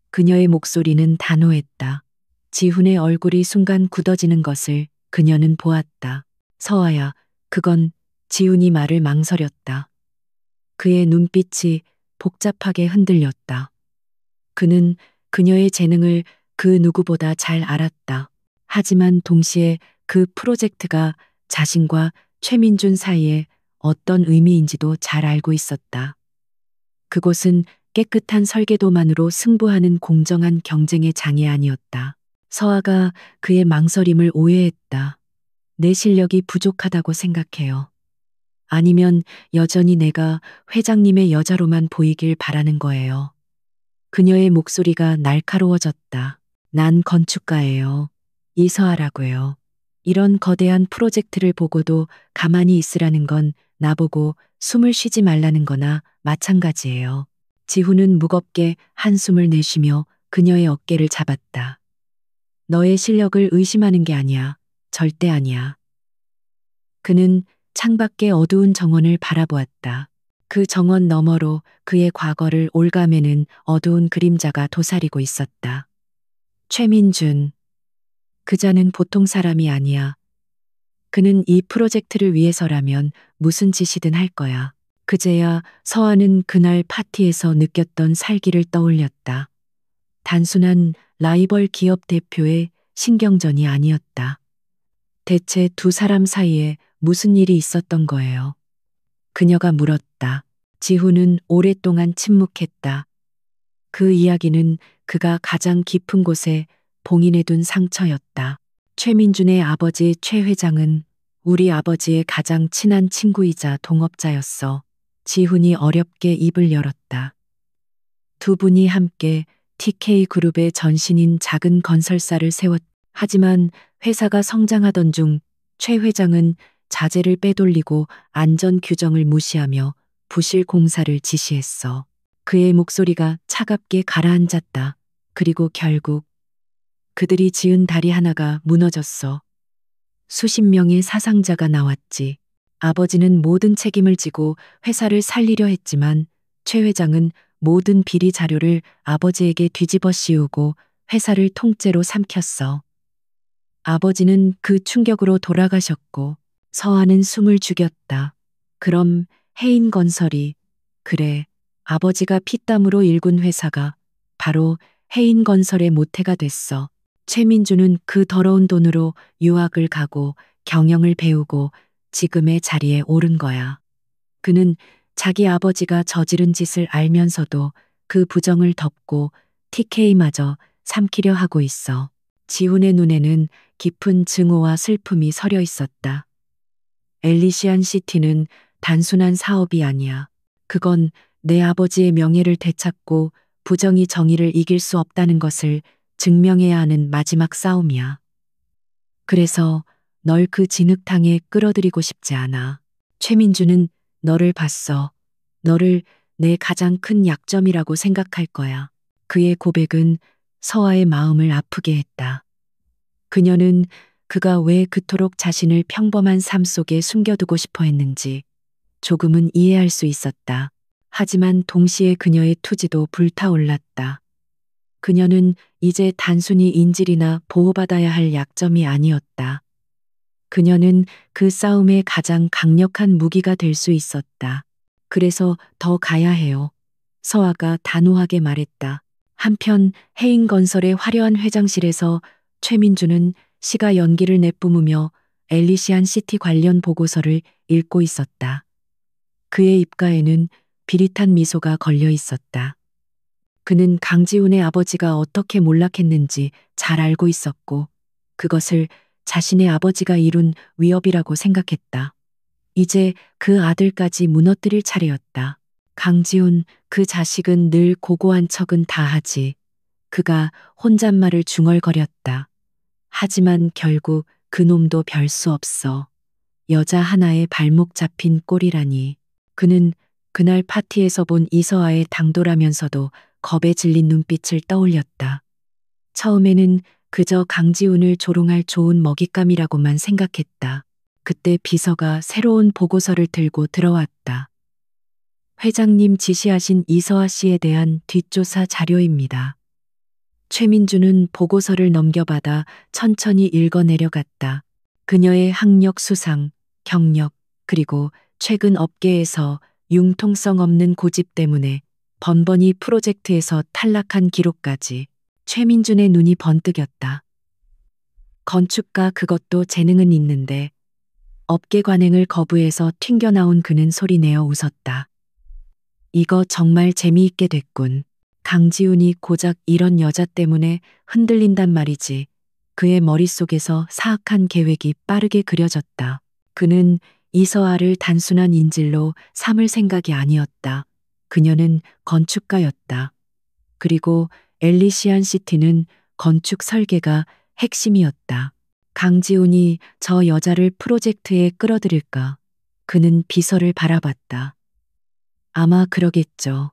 그녀의 목소리는 단호했다. 지훈의 얼굴이 순간 굳어지는 것을 그녀는 보았다. 서아야, 그건. 지훈이 말을 망설였다. 그의 눈빛이 복잡하게 흔들렸다. 그는 그녀의 재능을 그 누구보다 잘 알았다. 하지만 동시에 그 프로젝트가 자신과 최민준 사이에 어떤 의미인지도 잘 알고 있었다. 그곳은 깨끗한 설계도만으로 승부하는 공정한 경쟁의 장이 아니었다. 서아가 그의 망설임을 오해했다. 내 실력이 부족하다고 생각해요. 아니면 여전히 내가 회장님의 여자로만 보이길 바라는 거예요. 그녀의 목소리가 날카로워졌다. 난 건축가예요. 이서아라고요. 이런 거대한 프로젝트를 보고도 가만히 있으라는 건 나보고 숨을 쉬지 말라는 거나 마찬가지예요. 지훈은 무겁게 한숨을 내쉬며 그녀의 어깨를 잡았다. 너의 실력을 의심하는 게 아니야. 절대 아니야. 그는 창밖의 어두운 정원을 바라보았다. 그 정원 너머로 그의 과거를 올가매는 어두운 그림자가 도사리고 있었다. 최민준. 그자는 보통 사람이 아니야. 그는 이 프로젝트를 위해서라면 무슨 짓이든 할 거야. 그제야 서아는 그날 파티에서 느꼈던 살기를 떠올렸다. 단순한 라이벌 기업 대표의 신경전이 아니었다. 대체 두 사람 사이에 무슨 일이 있었던 거예요. 그녀가 물었다. 지훈은 오랫동안 침묵했다. 그 이야기는 그가 가장 깊은 곳에 봉인해둔 상처였다. 최민준의 아버지 최 회장은 우리 아버지의 가장 친한 친구이자 동업자였어. 지훈이 어렵게 입을 열었다. 두 분이 함께 TK그룹의 전신인 작은 건설사를 세웠. 하지만 회사가 성장하던 중 최 회장은 자재를 빼돌리고 안전 규정을 무시하며 부실 공사를 지시했어. 그의 목소리가 차갑게 가라앉았다. 그리고 결국 그들이 지은 다리 하나가 무너졌어. 수십 명의 사상자가 나왔지. 아버지는 모든 책임을 지고 회사를 살리려 했지만 최 회장은 모든 비리 자료를 아버지에게 뒤집어 씌우고 회사를 통째로 삼켰어. 아버지는 그 충격으로 돌아가셨고 서아는 숨을 죽였다. 그럼 해인건설이, 그래, 아버지가 피땀으로 일군 회사가 바로 해인건설의 모태가 됐어. 최민주는 그 더러운 돈으로 유학을 가고 경영을 배우고 지금의 자리에 오른 거야. 그는 자기 아버지가 저지른 짓을 알면서도 그 부정을 덮고 TK마저 삼키려 하고 있어. 지훈의 눈에는 깊은 증오와 슬픔이 서려 있었다. 엘리시안 시티는 단순한 사업이 아니야. 그건 내 아버지의 명예를 되찾고 부정이 정의를 이길 수 없다는 것을 증명해야 하는 마지막 싸움이야. 그래서 널 그 진흙탕에 끌어들이고 싶지 않아. 최민주는 너를 봤어. 너를 내 가장 큰 약점이라고 생각할 거야. 그의 고백은 서아의 마음을 아프게 했다. 그녀는 그가 왜 그토록 자신을 평범한 삶 속에 숨겨두고 싶어 했는지 조금은 이해할 수 있었다. 하지만 동시에 그녀의 투지도 불타올랐다. 그녀는 이제 단순히 인질이나 보호받아야 할 약점이 아니었다. 그녀는 그 싸움의 가장 강력한 무기가 될 수 있었다. 그래서 더 가야 해요. 서아가 단호하게 말했다. 한편 해인건설의 화려한 회장실에서 최민주는 시가 연기를 내뿜으며 엘리시안 시티 관련 보고서를 읽고 있었다. 그의 입가에는 비릿한 미소가 걸려 있었다. 그는 강지훈의 아버지가 어떻게 몰락했는지 잘 알고 있었고 그것을 자신의 아버지가 이룬 위협이라고 생각했다. 이제 그 아들까지 무너뜨릴 차례였다. 강지훈, 그 자식은 늘 고고한 척은 다 하지. 그가 혼잣말을 중얼거렸다. 하지만 결국 그놈도 별 수 없어. 여자 하나의 발목 잡힌 꼴이라니. 그는 그날 파티에서 본 이서아의 당돌하면서도 겁에 질린 눈빛을 떠올렸다. 처음에는 그저 강지훈을 조롱할 좋은 먹잇감이라고만 생각했다. 그때 비서가 새로운 보고서를 들고 들어왔다. 회장님 지시하신 이서아 씨에 대한 뒷조사 자료입니다. 최민주는 보고서를 넘겨받아 천천히 읽어 내려갔다. 그녀의 학력 수상, 경력, 그리고 최근 업계에서 융통성 없는 고집 때문에 번번이 프로젝트에서 탈락한 기록까지. 최민준의 눈이 번뜩였다. 건축가 그것도 재능은 있는데 업계 관행을 거부해서 튕겨나온 그는 소리내어 웃었다. 이거 정말 재미있게 됐군. 강지훈이 고작 이런 여자 때문에 흔들린단 말이지. 그의 머릿속에서 사악한 계획이 빠르게 그려졌다. 그는 이서아를 단순한 인질로 삼을 생각이 아니었다. 그녀는 건축가였다. 그리고 엘리시안 시티는 건축 설계가 핵심이었다. 강지훈이 저 여자를 프로젝트에 끌어들일까? 그는 비서를 바라봤다. 아마 그러겠죠.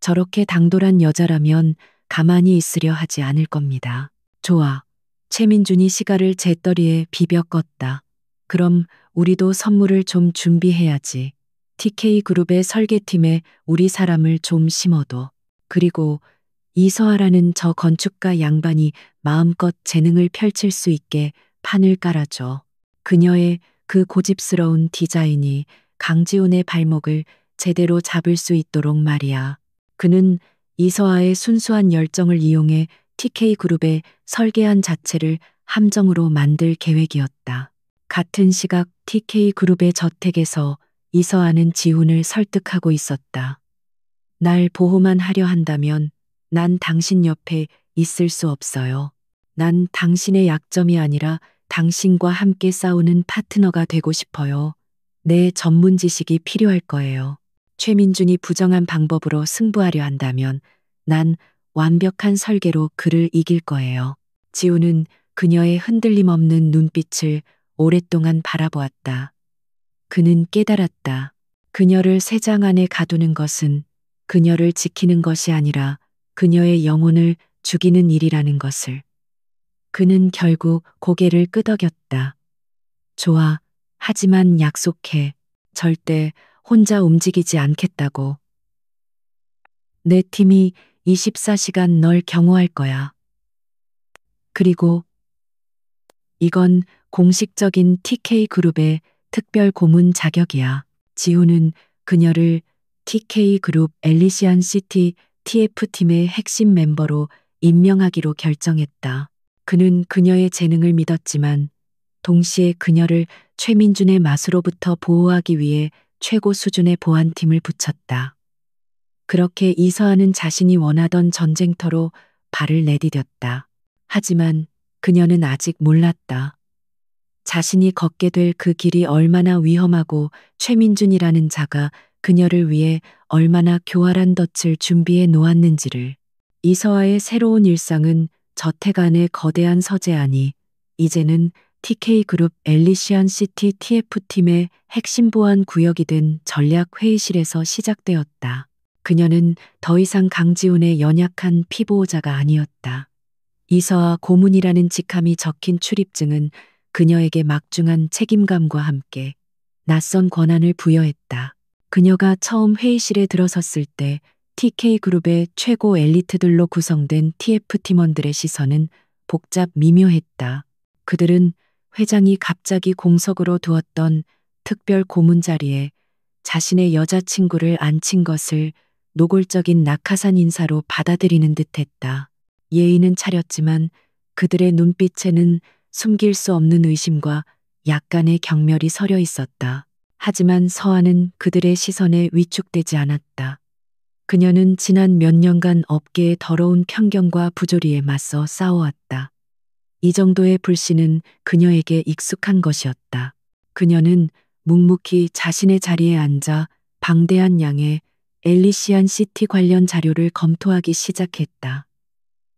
저렇게 당돌한 여자라면 가만히 있으려 하지 않을 겁니다. 좋아. 최민준이 시가를 재떨이에 비벼 껐다. 그럼 우리도 선물을 좀 준비해야지. TK그룹의 설계팀에 우리 사람을 좀 심어도. 그리고 이서아라는 저 건축가 양반이 마음껏 재능을 펼칠 수 있게 판을 깔아줘. 그녀의 그 고집스러운 디자인이 강지훈의 발목을 제대로 잡을 수 있도록 말이야. 그는 이서아의 순수한 열정을 이용해 TK그룹의 설계안 자체를 함정으로 만들 계획이었다. 같은 시각 TK그룹의 저택에서 이서아는 지훈을 설득하고 있었다. 날 보호만 하려 한다면 난 당신 옆에 있을 수 없어요. 난 당신의 약점이 아니라 당신과 함께 싸우는 파트너가 되고 싶어요. 내 전문 지식이 필요할 거예요. 최민준이 부정한 방법으로 승부하려 한다면 난 완벽한 설계로 그를 이길 거예요. 지우는 그녀의 흔들림 없는 눈빛을 오랫동안 바라보았다. 그는 깨달았다. 그녀를 새장 안에 가두는 것은 그녀를 지키는 것이 아니라 그녀의 영혼을 죽이는 일이라는 것을. 그는 결국 고개를 끄덕였다. 좋아. 하지만 약속해. 절대 혼자 움직이지 않겠다고. 내 팀이 24시간 널 경호할 거야. 그리고 이건 공식적인 TK그룹의 특별 고문 자격이야. 지훈은 그녀를 TK그룹 엘리시안 시티 TF팀의 핵심 멤버로 임명하기로 결정했다. 그는 그녀의 재능을 믿었지만 동시에 그녀를 최민준의 맛으로부터 보호하기 위해 최고 수준의 보안팀을 붙였다. 그렇게 이서아는 자신이 원하던 전쟁터로 발을 내디뎠다. 하지만 그녀는 아직 몰랐다. 자신이 걷게 될 그 길이 얼마나 위험하고 최민준이라는 자가 그녀를 위해 얼마나 교활한 덫을 준비해 놓았는지를. 이서아의 새로운 일상은 저택 안의 거대한 서재아니 이제는 TK그룹 엘리시안 시티 TF팀의 핵심 보안 구역이 된 전략 회의실에서 시작되었다. 그녀는 더 이상 강지훈의 연약한 피보호자가 아니었다. 이서아 고문이라는 직함이 적힌 출입증은 그녀에게 막중한 책임감과 함께 낯선 권한을 부여했다. 그녀가 처음 회의실에 들어섰을 때 TK그룹의 최고 엘리트들로 구성된 TF팀원들의 시선은 복잡 미묘했다. 그들은 회장이 갑자기 공석으로 두었던 특별 고문 자리에 자신의 여자친구를 앉힌 것을 노골적인 낙하산 인사로 받아들이는 듯했다. 예의는 차렸지만 그들의 눈빛에는 숨길 수 없는 의심과 약간의 경멸이 서려 있었다. 하지만 서아는 그들의 시선에 위축되지 않았다. 그녀는 지난 몇 년간 업계의 더러운 편견과 부조리에 맞서 싸워왔다. 이 정도의 불신은 그녀에게 익숙한 것이었다. 그녀는 묵묵히 자신의 자리에 앉아 방대한 양의 엘리시안 시티 관련 자료를 검토하기 시작했다.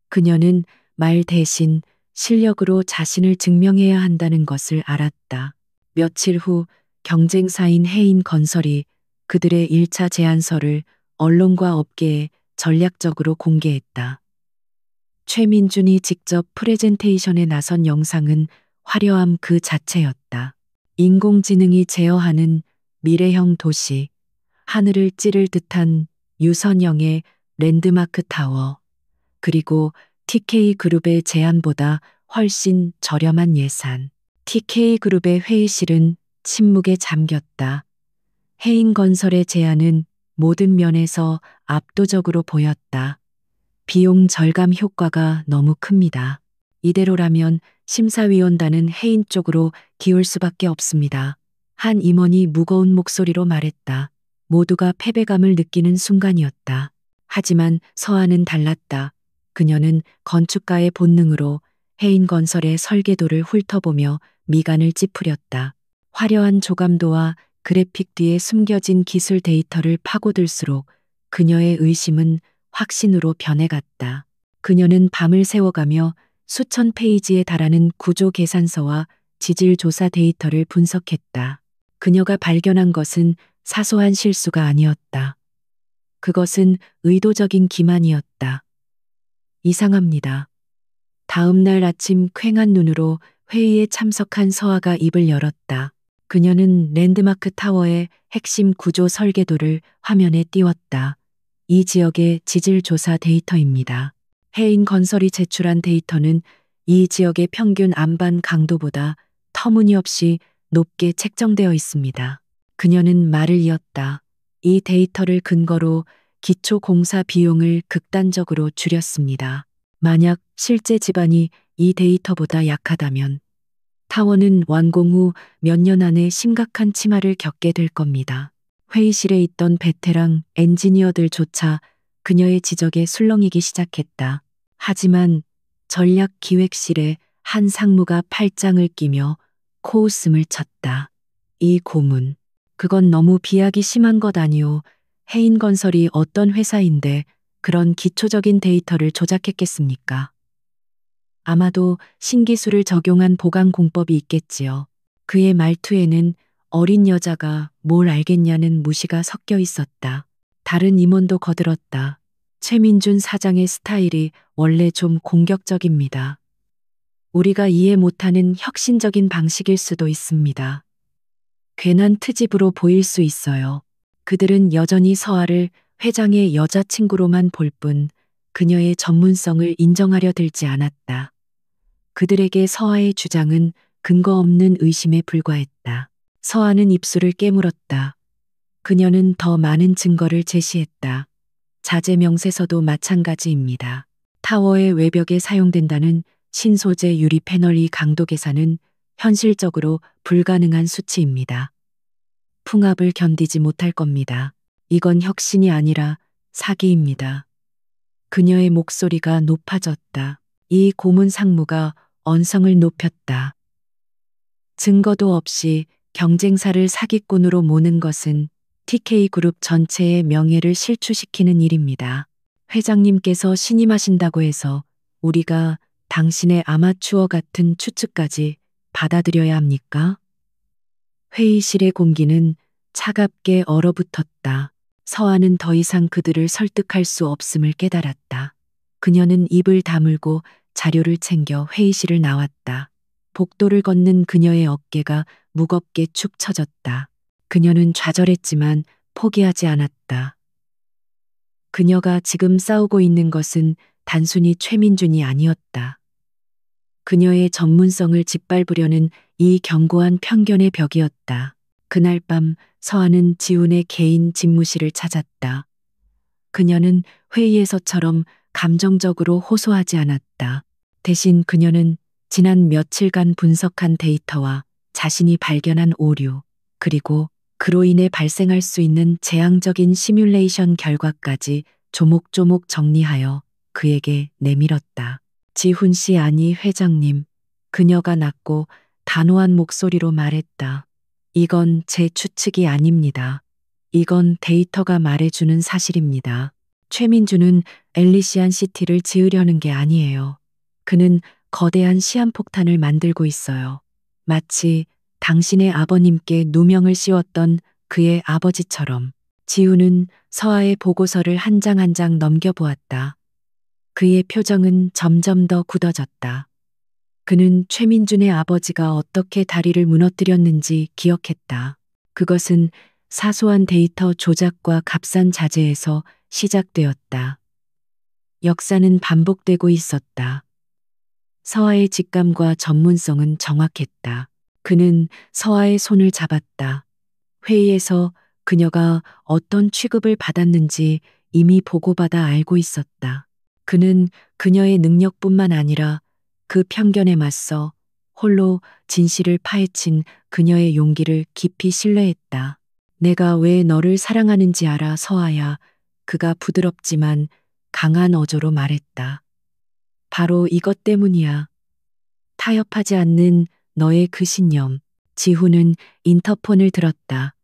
그녀는 말 대신 실력으로 자신을 증명해야 한다는 것을 알았다. 며칠 후 경쟁사인 해인건설이 그들의 1차 제안서를 언론과 업계에 전략적으로 공개했다. 최민준이 직접 프레젠테이션에 나선 영상은 화려함 그 자체였다. 인공지능이 제어하는 미래형 도시, 하늘을 찌를 듯한 유선형의 랜드마크 타워, 그리고 TK그룹의 제안보다 훨씬 저렴한 예산. TK그룹의 회의실은 침묵에 잠겼다. 해인건설의 제안은 모든 면에서 압도적으로 보였다. 비용 절감 효과가 너무 큽니다. 이대로라면 심사위원단은 해인 쪽으로 기울 수밖에 없습니다. 한 임원이 무거운 목소리로 말했다. 모두가 패배감을 느끼는 순간이었다. 하지만 서아는 달랐다. 그녀는 건축가의 본능으로 해인건설의 설계도를 훑어보며 미간을 찌푸렸다. 화려한 조감도와 그래픽 뒤에 숨겨진 기술 데이터를 파고들수록 그녀의 의심은 확신으로 변해갔다. 그녀는 밤을 새워가며 수천 페이지에 달하는 구조 계산서와 지질 조사 데이터를 분석했다. 그녀가 발견한 것은 사소한 실수가 아니었다. 그것은 의도적인 기만이었다. 이상합니다. 다음 날 아침 퀭한 눈으로 회의에 참석한 서아가 입을 열었다. 그녀는 랜드마크 타워의 핵심 구조 설계도를 화면에 띄웠다. 이 지역의 지질 조사 데이터입니다. 해인 건설이 제출한 데이터는 이 지역의 평균 안반 강도보다 터무니없이 높게 책정되어 있습니다. 그녀는 말을 이었다. 이 데이터를 근거로 기초 공사 비용을 극단적으로 줄였습니다. 만약 실제 지반이 이 데이터보다 약하다면 타워는 완공 후 몇 년 안에 심각한 침하를 겪게 될 겁니다. 회의실에 있던 베테랑 엔지니어들조차 그녀의 지적에 술렁이기 시작했다. 하지만 전략기획실의 한 상무가 팔짱을 끼며 코웃음을 쳤다. 이 고문, 그건 너무 비약이 심한 것 아니오. 해인건설이 어떤 회사인데 그런 기초적인 데이터를 조작했겠습니까? 아마도 신기술을 적용한 보강 공법이 있겠지요. 그의 말투에는 어린 여자가 뭘 알겠냐는 무시가 섞여 있었다. 다른 임원도 거들었다. 최민준 사장의 스타일이 원래 좀 공격적입니다. 우리가 이해 못하는 혁신적인 방식일 수도 있습니다. 괜한 트집으로 보일 수 있어요. 그들은 여전히 서아를 회장의 여자친구로만 볼 뿐 그녀의 전문성을 인정하려 들지 않았다. 그들에게 서아의 주장은 근거 없는 의심에 불과했다. 서아는 입술을 깨물었다. 그녀는 더 많은 증거를 제시했다. 자재 명세서도 마찬가지입니다. 타워의 외벽에 사용된다는 신소재 유리 패널이 강도 계산은 현실적으로 불가능한 수치입니다. 풍압을 견디지 못할 겁니다. 이건 혁신이 아니라 사기입니다. 그녀의 목소리가 높아졌다. 이 고문 상무가 언성을 높였다. 증거도 없이 경쟁사를 사기꾼으로 모는 것은 TK그룹 전체의 명예를 실추시키는 일입니다. 회장님께서 신임하신다고 해서 우리가 당신의 아마추어 같은 추측까지 받아들여야 합니까? 회의실의 공기는 차갑게 얼어붙었다. 서아는 더 이상 그들을 설득할 수 없음을 깨달았다. 그녀는 입을 다물고 자료를 챙겨 회의실을 나왔다. 복도를 걷는 그녀의 어깨가 무겁게 축 처졌다. 그녀는 좌절했지만 포기하지 않았다. 그녀가 지금 싸우고 있는 것은 단순히 최민준이 아니었다. 그녀의 전문성을 짓밟으려는 이 견고한 편견의 벽이었다. 그날 밤 서아는 지훈의 개인 집무실을 찾았다. 그녀는 회의에서처럼 감정적으로 호소하지 않았다. 대신 그녀는 지난 며칠간 분석한 데이터와 자신이 발견한 오류, 그리고 그로 인해 발생할 수 있는 재앙적인 시뮬레이션 결과까지 조목조목 정리하여 그에게 내밀었다. 지훈 씨 아니 회장님. 그녀가 낮고 단호한 목소리로 말했다. 이건 제 추측이 아닙니다. 이건 데이터가 말해주는 사실입니다. 최민주는 엘리시안 시티를 지으려는 게 아니에요. 그는 거대한 시한폭탄을 만들고 있어요. 마치 당신의 아버님께 누명을 씌웠던 그의 아버지처럼. 지우는 서아의 보고서를 한 장 한 장 넘겨보았다. 그의 표정은 점점 더 굳어졌다. 그는 최민준의 아버지가 어떻게 다리를 무너뜨렸는지 기억했다. 그것은 사소한 데이터 조작과 값싼 자재에서 시작되었다. 역사는 반복되고 있었다. 서아의 직감과 전문성은 정확했다. 그는 서아의 손을 잡았다. 회의에서 그녀가 어떤 취급을 받았는지 이미 보고받아 알고 있었다. 그는 그녀의 능력뿐만 아니라 그 편견에 맞서 홀로 진실을 파헤친 그녀의 용기를 깊이 신뢰했다. 내가 왜 너를 사랑하는지 알아, 서아야. 그가 부드럽지만 강한 어조로 말했다. 바로 이것 때문이야. 타협하지 않는 너의 그 신념. 지훈은 인터폰을 들었다.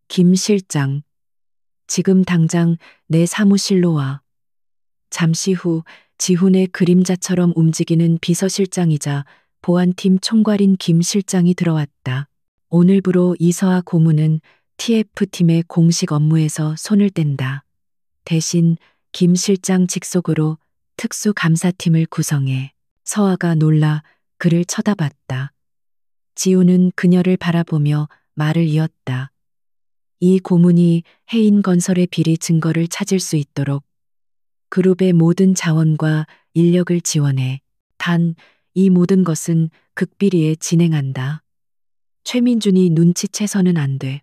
김 실장. 지금 당장 내 사무실로 와. 잠시 후 지훈의 그림자처럼 움직이는 비서실장이자 보안팀 총괄인 김 실장이 들어왔다. 오늘부로 이서아 고문은 TF팀의 공식 업무에서 손을 뗀다. 대신 김 실장 직속으로 특수감사팀을 구성해. 서아가 놀라 그를 쳐다봤다. 지우는 그녀를 바라보며 말을 이었다. 이 고문이 해인건설의 비리 증거를 찾을 수 있도록 그룹의 모든 자원과 인력을 지원해. 단, 이 모든 것은 극비리에 진행한다. 최민준이 눈치채서는 안 돼.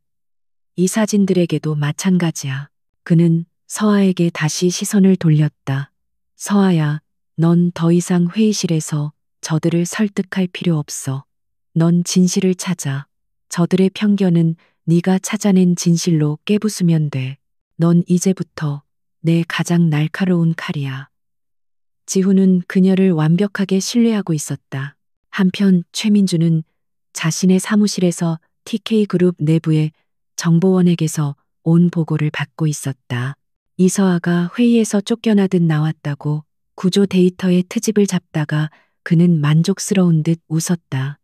이 사진들에게도 마찬가지야. 그는 서아에게 다시 시선을 돌렸다. 서아야, 넌 더 이상 회의실에서 저들을 설득할 필요 없어. 넌 진실을 찾아. 저들의 편견은 네가 찾아낸 진실로 깨부수면 돼. 넌 이제부터 내 가장 날카로운 칼이야. 지훈은 그녀를 완벽하게 신뢰하고 있었다. 한편 최민주는 자신의 사무실에서 TK그룹 내부의 정보원에게서 온 보고를 받고 있었다. 이서아가 회의에서 쫓겨나듯 나왔다고 구조 데이터의 트집을 잡다가 그는 만족스러운 듯 웃었다.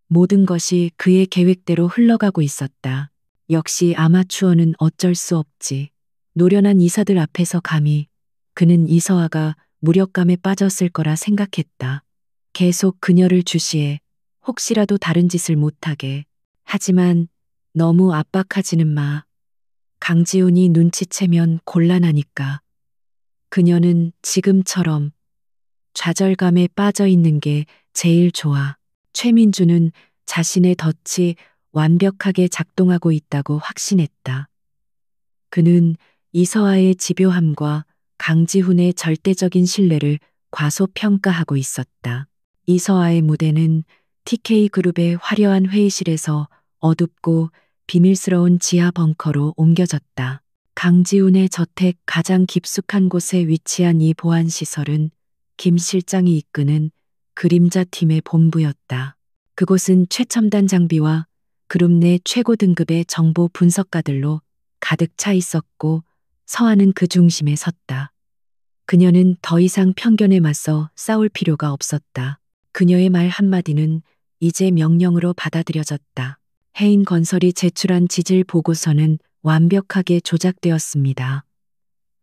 모든 것이 그의 계획대로 흘러가고 있었다. 역시 아마추어는 어쩔 수 없지. 노련한 이사들 앞에서 감히 그는 이서아가 무력감에 빠졌을 거라 생각했다. 계속 그녀를 주시해 혹시라도 다른 짓을 못하게. 하지만 너무 압박하지는 마. 강지훈이 눈치채면 곤란하니까. 그녀는 지금처럼 좌절감에 빠져 있는 게 제일 좋아. 최민주는 자신의 덫이 완벽하게 작동하고 있다고 확신했다. 그는 이서아의 집요함과 강지훈의 절대적인 신뢰를 과소평가하고 있었다. 이서아의 무대는 TK그룹의 화려한 회의실에서 어둡고 비밀스러운 지하 벙커로 옮겨졌다. 강지훈의 저택 가장 깊숙한 곳에 위치한 이 보안시설은 김 실장이 이끄는 그림자 팀의 본부였다. 그곳은 최첨단 장비와 그룹 내 최고 등급의 정보 분석가들로 가득 차 있었고 서아는 그 중심에 섰다. 그녀는 더 이상 편견에 맞서 싸울 필요가 없었다. 그녀의 말 한마디는 이제 명령으로 받아들여졌다. 해인건설이 제출한 지질 보고서는 완벽하게 조작되었습니다.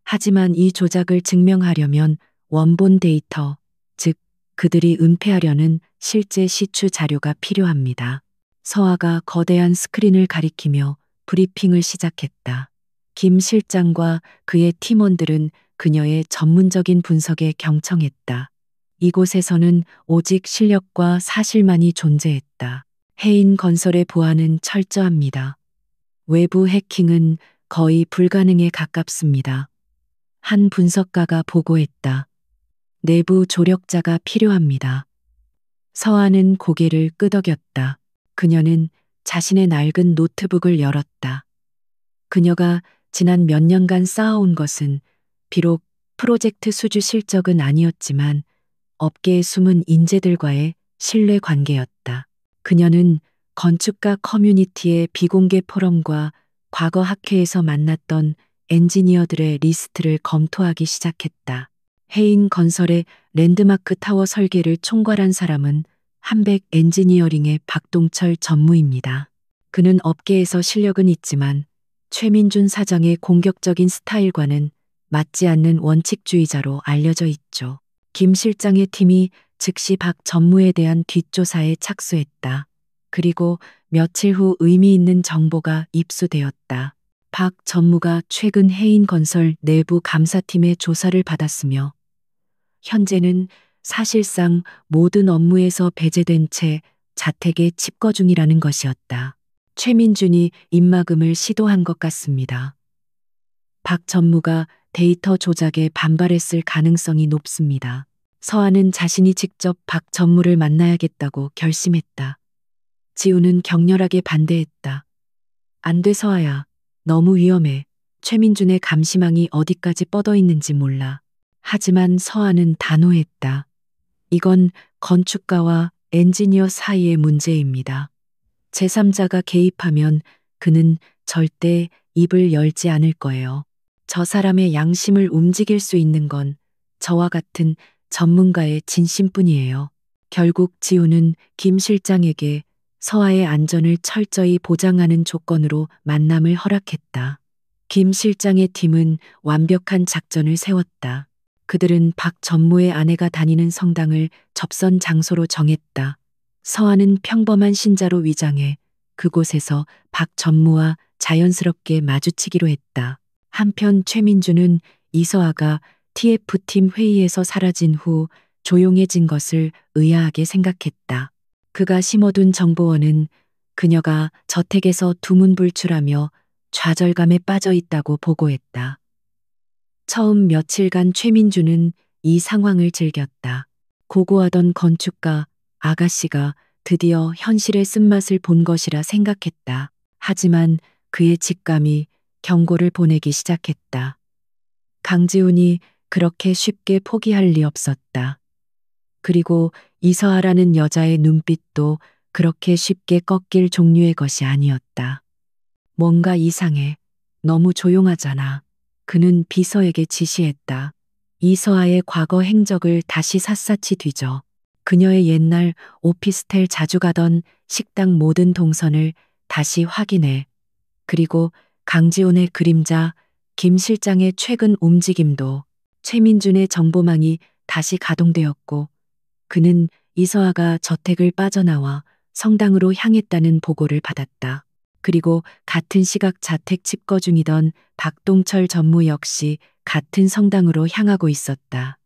하지만 이 조작을 증명하려면 원본 데이터, 즉 그들이 은폐하려는 실제 시추 자료가 필요합니다. 서아가 거대한 스크린을 가리키며 브리핑을 시작했다. 김 실장과 그의 팀원들은 그녀의 전문적인 분석에 경청했다. 이곳에서는 오직 실력과 사실만이 존재했다. 해인건설의 보안은 철저합니다. 외부 해킹은 거의 불가능에 가깝습니다. 한 분석가가 보고했다. 내부 조력자가 필요합니다. 서아는 고개를 끄덕였다. 그녀는 자신의 낡은 노트북을 열었다. 그녀가 지난 몇 년간 쌓아온 것은 비록 프로젝트 수주 실적은 아니었지만 업계의 숨은 인재들과의 신뢰 관계였다. 그녀는 건축가 커뮤니티의 비공개 포럼과 과거 학회에서 만났던 엔지니어들의 리스트를 검토하기 시작했다. 해인건설의 랜드마크 타워 설계를 총괄한 사람은 한백 엔지니어링의 박동철 전무입니다. 그는 업계에서 실력은 있지만 최민준 사장의 공격적인 스타일과는 맞지 않는 원칙주의자로 알려져 있죠. 김 실장의 팀이 즉시 박 전무에 대한 뒷조사에 착수했다. 그리고 며칠 후 의미 있는 정보가 입수되었다. 박 전무가 최근 해인건설 내부 감사팀의 조사를 받았으며 현재는 사실상 모든 업무에서 배제된 채 자택에 칩거 중이라는 것이었다. 최민준이 입막음을 시도한 것 같습니다. 박 전무가 데이터 조작에 반발했을 가능성이 높습니다. 서아는 자신이 직접 박 전무를 만나야겠다고 결심했다. 지우는 격렬하게 반대했다. 안 돼 서아야. 너무 위험해. 최민준의 감시망이 어디까지 뻗어 있는지 몰라. 하지만 서아는 단호했다. 이건 건축가와 엔지니어 사이의 문제입니다. 제3자가 개입하면 그는 절대 입을 열지 않을 거예요. 저 사람의 양심을 움직일 수 있는 건 저와 같은 전문가의 진심뿐이에요. 결국 지우는 김 실장에게 서아의 안전을 철저히 보장하는 조건으로 만남을 허락했다. 김 실장의 팀은 완벽한 작전을 세웠다. 그들은 박 전무의 아내가 다니는 성당을 접선 장소로 정했다. 서한은 평범한 신자로 위장해 그곳에서 박 전무와 자연스럽게 마주치기로 했다. 한편 최민주는 이서아가 TF팀 회의에서 사라진 후 조용해진 것을 의아하게 생각했다. 그가 심어둔 정보원은 그녀가 저택에서 두문불출하며 좌절감에 빠져 있다고 보고했다. 처음 며칠간 최민주는 이 상황을 즐겼다. 고고하던 건축가 아가씨가 드디어 현실의 쓴맛을 본 것이라 생각했다. 하지만 그의 직감이 경고를 보내기 시작했다. 강지훈이 그렇게 쉽게 포기할 리 없었다. 그리고 이서아라는 여자의 눈빛도 그렇게 쉽게 꺾일 종류의 것이 아니었다. 뭔가 이상해. 너무 조용하잖아. 그는 비서에게 지시했다. 이서아의 과거 행적을 다시 샅샅이 뒤져. 그녀의 옛날 오피스텔 자주 가던 식당 모든 동선을 다시 확인해. 그리고 강지훈의 그림자, 김 실장의 최근 움직임도. 최민준의 정보망이 다시 가동되었고 그는 이서아가 저택을 빠져나와 성당으로 향했다는 보고를 받았다. 그리고 같은 시각 자택 집거 중이던 박동철 전무 역시 같은 성당으로 향하고 있었다.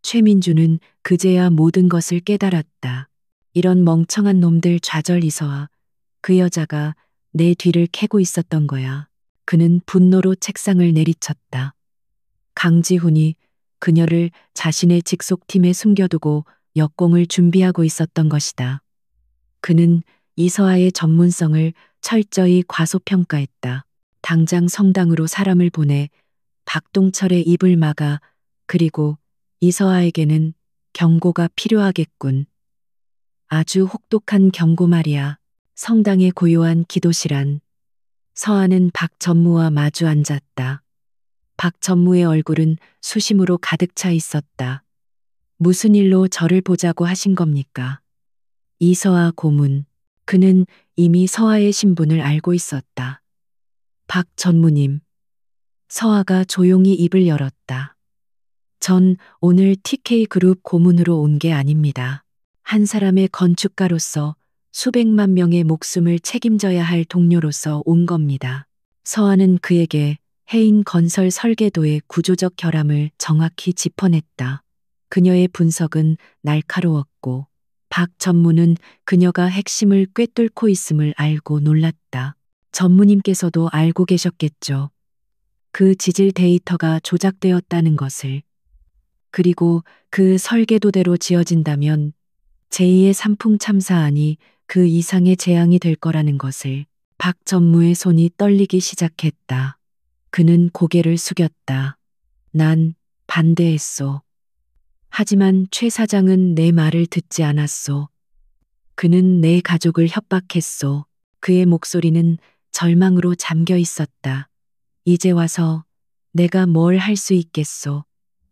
최민주는 그제야 모든 것을 깨달았다. 이런 멍청한 놈들 좌절 이서아. 그 여자가 내 뒤를 캐고 있었던 거야. 그는 분노로 책상을 내리쳤다. 강지훈이 그녀를 자신의 직속팀에 숨겨두고 역공을 준비하고 있었던 것이다. 그는 이서아의 전문성을 철저히 과소평가했다. 당장 성당으로 사람을 보내 박동철의 입을 막아 그리고 이서아에게는 경고가 필요하겠군. 아주 혹독한 경고 말이야. 성당의 고요한 기도실. 서한은 박 전무와 마주 앉았다. 박 전무의 얼굴은 수심으로 가득 차 있었다. 무슨 일로 저를 보자고 하신 겁니까? 이서아 고문. 그는 이미 서아의 신분을 알고 있었다. 박 전무님. 서아가 조용히 입을 열었다. 전 오늘 TK그룹 고문으로 온 게 아닙니다. 한 사람의 건축가로서 수백만 명의 목숨을 책임져야 할 동료로서 온 겁니다. 서아는 그에게 해인 건설 설계도의 구조적 결함을 정확히 짚어냈다. 그녀의 분석은 날카로웠고 박 전무는 그녀가 핵심을 꿰뚫고 있음을 알고 놀랐다. 전무님께서도 알고 계셨겠죠. 그 지질 데이터가 조작되었다는 것을. 그리고 그 설계도대로 지어진다면 제2의 삼풍 참사안이 그 이상의 재앙이 될 거라는 것을. 박 전무의 손이 떨리기 시작했다. 그는 고개를 숙였다. 난 반대했소. 하지만 최 사장은 내 말을 듣지 않았소. 그는 내 가족을 협박했소. 그의 목소리는 절망으로 잠겨 있었다. 이제 와서 내가 뭘 할 수 있겠소.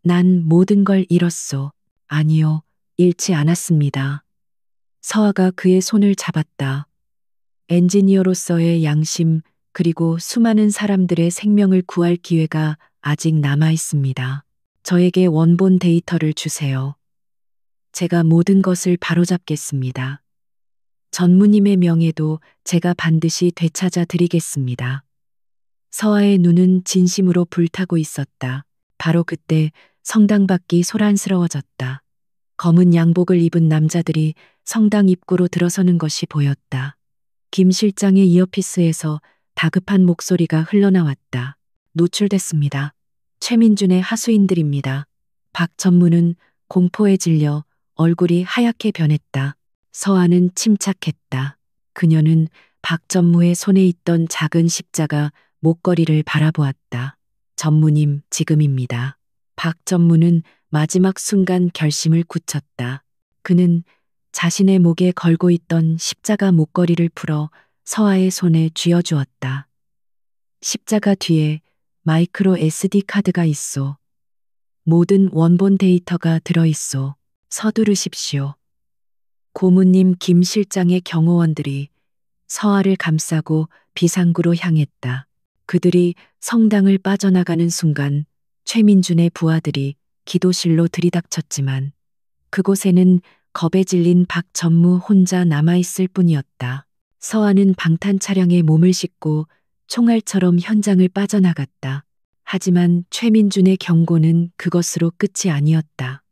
난 모든 걸 잃었소. 아니요, 잃지 않았습니다. 서아가 그의 손을 잡았다. 엔지니어로서의 양심 그리고 수많은 사람들의 생명을 구할 기회가 아직 남아 있습니다. 저에게 원본 데이터를 주세요. 제가 모든 것을 바로잡겠습니다. 전무님의 명예도 제가 반드시 되찾아 드리겠습니다. 서아의 눈은 진심으로 불타고 있었다. 바로 그때 성당 밖이 소란스러워졌다. 검은 양복을 입은 남자들이 성당 입구로 들어서는 것이 보였다. 김 실장의 이어피스에서 다급한 목소리가 흘러나왔다. 노출됐습니다. 최민준의 하수인들입니다. 박 전무는 공포에 질려 얼굴이 하얗게 변했다. 서아는 침착했다. 그녀는 박 전무의 손에 있던 작은 십자가 목걸이를 바라보았다. 전무님, 지금입니다. 박 전무는 마지막 순간 결심을 굳혔다. 그는 자신의 목에 걸고 있던 십자가 목걸이를 풀어 서아의 손에 쥐어주었다. 십자가 뒤에 마이크로 SD 카드가 있소. 모든 원본 데이터가 들어있소. 서두르십시오. 고문님 김 실장의 경호원들이 서아를 감싸고 비상구로 향했다. 그들이 성당을 빠져나가는 순간 최민준의 부하들이 기도실로 들이닥쳤지만 그곳에는 겁에 질린 박전무 혼자 남아있을 뿐이었다. 서아는 방탄 차량에 몸을 싣고 총알처럼 현장을 빠져나갔다. 하지만 최민준의 경고는 그것으로 끝이 아니었다.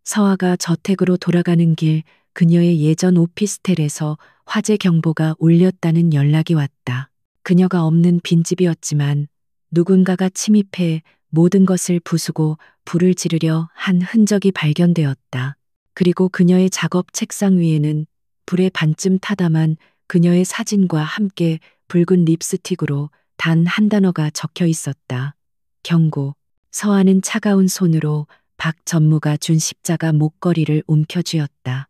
서아가 저택으로 돌아가는 길 그녀의 예전 오피스텔에서 화재 경보가 울렸다는 연락이 왔다. 그녀가 없는 빈집이었지만 누군가가 침입해 모든 것을 부수고 불을 지르려 한 흔적이 발견되었다. 그리고 그녀의 작업 책상 위에는 불에 반쯤 타담한 그녀의 사진과 함께 붉은 립스틱으로 단 한 단어가 적혀 있었다. 경고. 서아는 차가운 손으로 박 전무가 준 십자가 목걸이를 움켜쥐었다.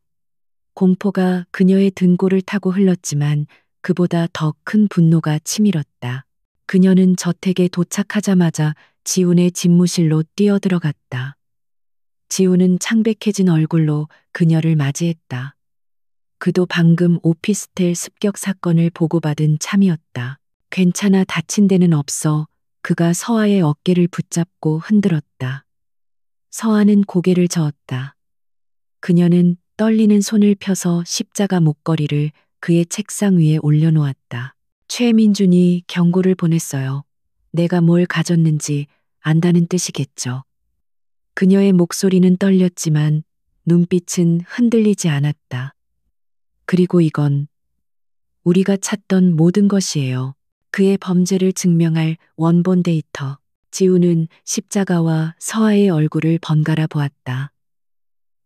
공포가 그녀의 등골을 타고 흘렀지만 그보다 더 큰 분노가 치밀었다. 그녀는 저택에 도착하자마자 지훈의 집무실로 뛰어들어갔다. 지훈은 창백해진 얼굴로 그녀를 맞이했다. 그도 방금 오피스텔 습격 사건을 보고받은 참이었다. 괜찮아, 다친 데는 없어. 그가 서아의 어깨를 붙잡고 흔들었다. 서아는 고개를 저었다. 그녀는 떨리는 손을 펴서 십자가 목걸이를 그의 책상 위에 올려놓았다. 최민준이 경고를 보냈어요. 내가 뭘 가졌는지 안다는 뜻이겠죠. 그녀의 목소리는 떨렸지만 눈빛은 흔들리지 않았다. 그리고 이건 우리가 찾던 모든 것이에요. 그의 범죄를 증명할 원본 데이터. 지우는 십자가와 서아의 얼굴을 번갈아 보았다.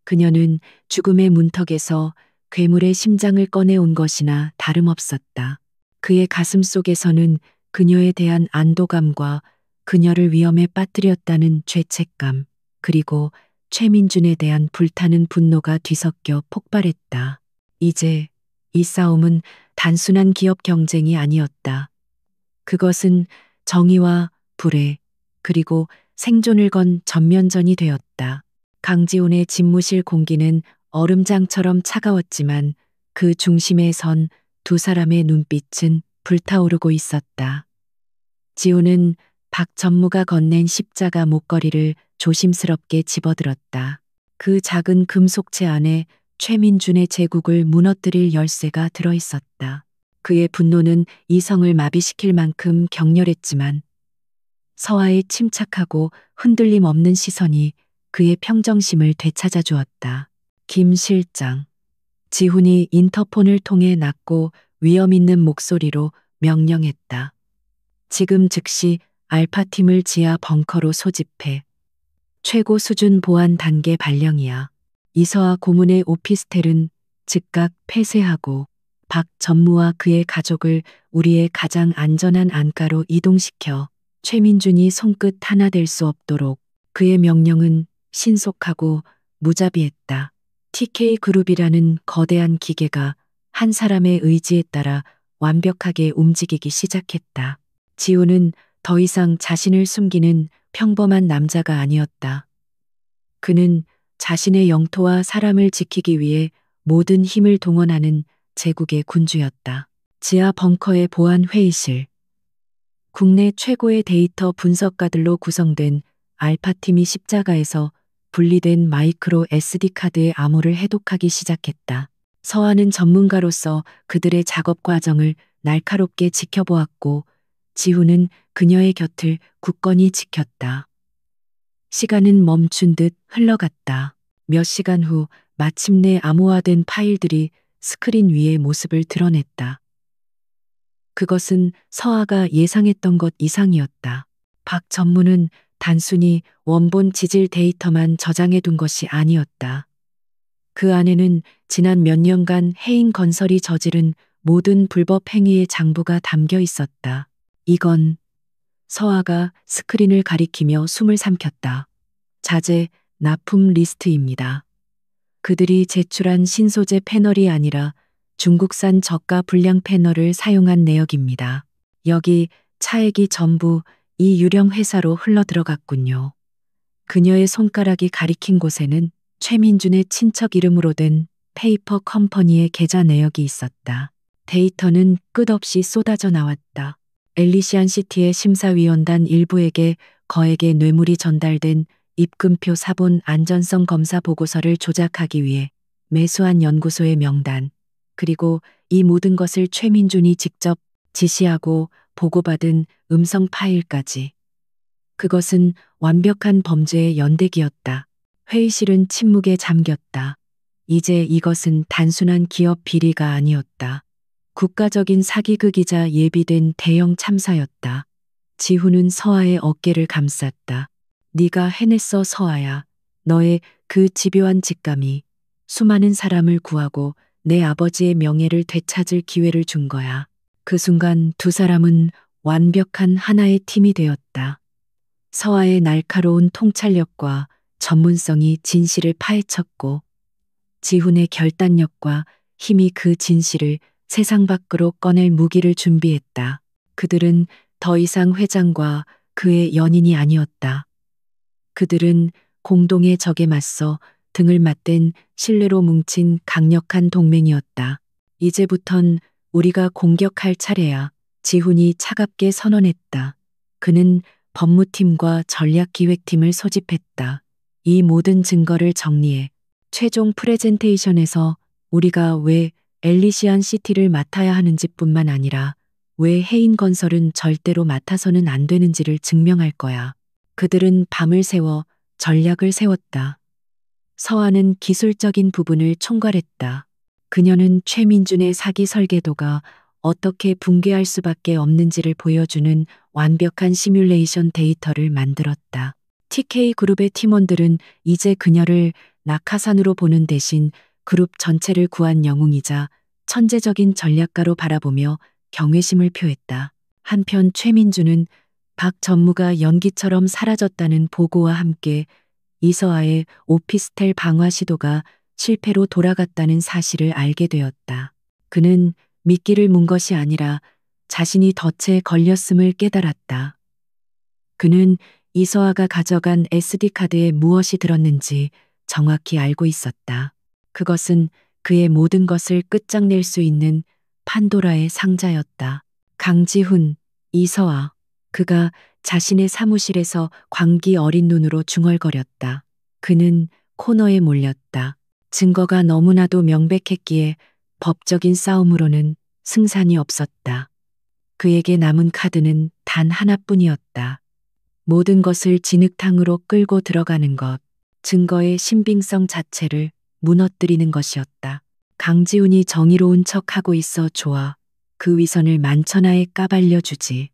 그녀는 죽음의 문턱에서 괴물의 심장을 꺼내온 것이나 다름없었다. 그의 가슴 속에서는 그녀에 대한 안도감과 그녀를 위험에 빠뜨렸다는 죄책감, 그리고 최민준에 대한 불타는 분노가 뒤섞여 폭발했다. 이제 이 싸움은 단순한 기업 경쟁이 아니었다. 그것은 정의와 불의, 그리고 생존을 건 전면전이 되었다. 강지훈의 집무실 공기는 얼음장처럼 차가웠지만 그 중심에 선 두 사람의 눈빛은 불타오르고 있었다. 지훈은 박 전무가 건넨 십자가 목걸이를 조심스럽게 집어들었다. 그 작은 금속체 안에 최민준의 제국을 무너뜨릴 열쇠가 들어있었다. 그의 분노는 이성을 마비시킬 만큼 격렬했지만 서아의 침착하고 흔들림 없는 시선이 그의 평정심을 되찾아 주었다. 김 실장. 지훈이 인터폰을 통해 낮고 위험 있는 목소리로 명령했다. 지금 즉시 알파팀을 지하 벙커로 소집해. 최고 수준 보안 단계 발령이야. 이서아 고문의 오피스텔은 즉각 폐쇄하고 박 전무와 그의 가족을 우리의 가장 안전한 안가로 이동시켜 최민준이 손끝 하나 댈 수 없도록. 그의 명령은 신속하고 무자비했다. TK그룹이라는 거대한 기계가 한 사람의 의지에 따라 완벽하게 움직이기 시작했다. 지훈은 더 이상 자신을 숨기는 평범한 남자가 아니었다. 그는 자신의 영토와 사람을 지키기 위해 모든 힘을 동원하는 제국의 군주였다. 지하 벙커의 보안 회의실. 국내 최고의 데이터 분석가들로 구성된 알파팀이 십자가에서 분리된 마이크로 SD카드의 암호를 해독하기 시작했다. 서아는 전문가로서 그들의 작업 과정을 날카롭게 지켜보았고 지훈은 그녀의 곁을 굳건히 지켰다. 시간은 멈춘 듯 흘러갔다. 몇 시간 후 마침내 암호화된 파일들이 스크린 위에 모습을 드러냈다. 그것은 서아가 예상했던 것 이상이었다. 박 전무는 단순히 원본 지질 데이터만 저장해 둔 것이 아니었다. 그 안에는 지난 몇 년간 해인 건설이 저지른 모든 불법 행위의 장부가 담겨 있었다. 이건 서아가 스크린을 가리키며 숨을 삼켰다. 자재, 납품 리스트입니다. 그들이 제출한 신소재 패널이 아니라 중국산 저가 불량 패널을 사용한 내역입니다. 여기 차액이 전부 이 유령 회사로 흘러들어갔군요. 그녀의 손가락이 가리킨 곳에는 최민준의 친척 이름으로 된 페이퍼 컴퍼니의 계좌 내역이 있었다. 데이터는 끝없이 쏟아져 나왔다. 엘리시안 시티의 심사위원단 일부에게 거액의 뇌물이 전달된 입금표 사본 안전성 검사 보고서를 조작하기 위해 매수한 연구소의 명단, 그리고 이 모든 것을 최민준이 직접 지시하고 보고받은 음성 파일까지. 그것은 완벽한 범죄의 연대기였다. 회의실은 침묵에 잠겼다. 이제 이것은 단순한 기업 비리가 아니었다. 국가적인 사기극이자 예비된 대형 참사였다. 지훈은 서아의 어깨를 감쌌다. 네가 해냈어, 서아야. 너의 그 집요한 직감이 수많은 사람을 구하고 내 아버지의 명예를 되찾을 기회를 준 거야. 그 순간 두 사람은 완벽한 하나의 팀이 되었다. 서아의 날카로운 통찰력과 전문성이 진실을 파헤쳤고, 지훈의 결단력과 힘이 그 진실을 세상 밖으로 꺼낼 무기를 준비했다. 그들은 더 이상 회장과 그의 연인이 아니었다. 그들은 공동의 적에 맞서 등을 맞댄 신뢰로 뭉친 강력한 동맹이었다. 이제부턴 우리가 공격할 차례야. 지훈이 차갑게 선언했다. 그는 법무팀과 전략기획팀을 소집했다. 이 모든 증거를 정리해 최종 프레젠테이션에서 우리가 왜 엘리시안 시티를 맡아야 하는지뿐만 아니라 왜 해인건설은 절대로 맡아서는 안 되는지를 증명할 거야. 그들은 밤을 새워 전략을 세웠다. 서아는 기술적인 부분을 총괄했다. 그녀는 최민준의 사기 설계도가 어떻게 붕괴할 수밖에 없는지를 보여주는 완벽한 시뮬레이션 데이터를 만들었다. TK그룹의 팀원들은 이제 그녀를 낙하산으로 보는 대신 그룹 전체를 구한 영웅이자 천재적인 전략가로 바라보며 경외심을 표했다. 한편 최민주는 박 전무가 연기처럼 사라졌다는 보고와 함께 이서아의 오피스텔 방화 시도가 실패로 돌아갔다는 사실을 알게 되었다. 그는 미끼를 문 것이 아니라 자신이 덫에 걸렸음을 깨달았다. 그는 이서아가 가져간 SD카드에 무엇이 들었는지 정확히 알고 있었다. 그것은 그의 모든 것을 끝장낼 수 있는 판도라의 상자였다. 강지훈, 이서아. 그가 자신의 사무실에서 광기 어린 눈으로 중얼거렸다. 그는 코너에 몰렸다. 증거가 너무나도 명백했기에 법적인 싸움으로는 승산이 없었다. 그에게 남은 카드는 단 하나뿐이었다. 모든 것을 진흙탕으로 끌고 들어가는 것, 증거의 신빙성 자체를 무너뜨리는 것이었다. 강지훈이 정의로운 척하고 있어 좋아. 그 위선을 만천하에 까발려 주지.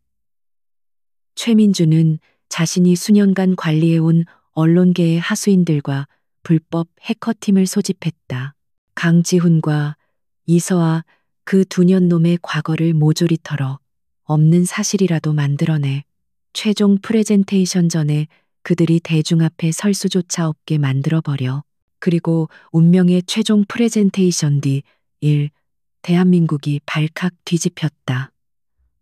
최민주는 자신이 수년간 관리해온 언론계의 하수인들과 불법 해커팀을 소집했다. 강지훈과 이서아 그 두 년놈의 과거를 모조리 털어 없는 사실이라도 만들어내 최종 프레젠테이션 전에 그들이 대중 앞에 설 수조차 없게 만들어버려. 그리고 운명의 최종 프레젠테이션 뒤 1. 대한민국이 발칵 뒤집혔다.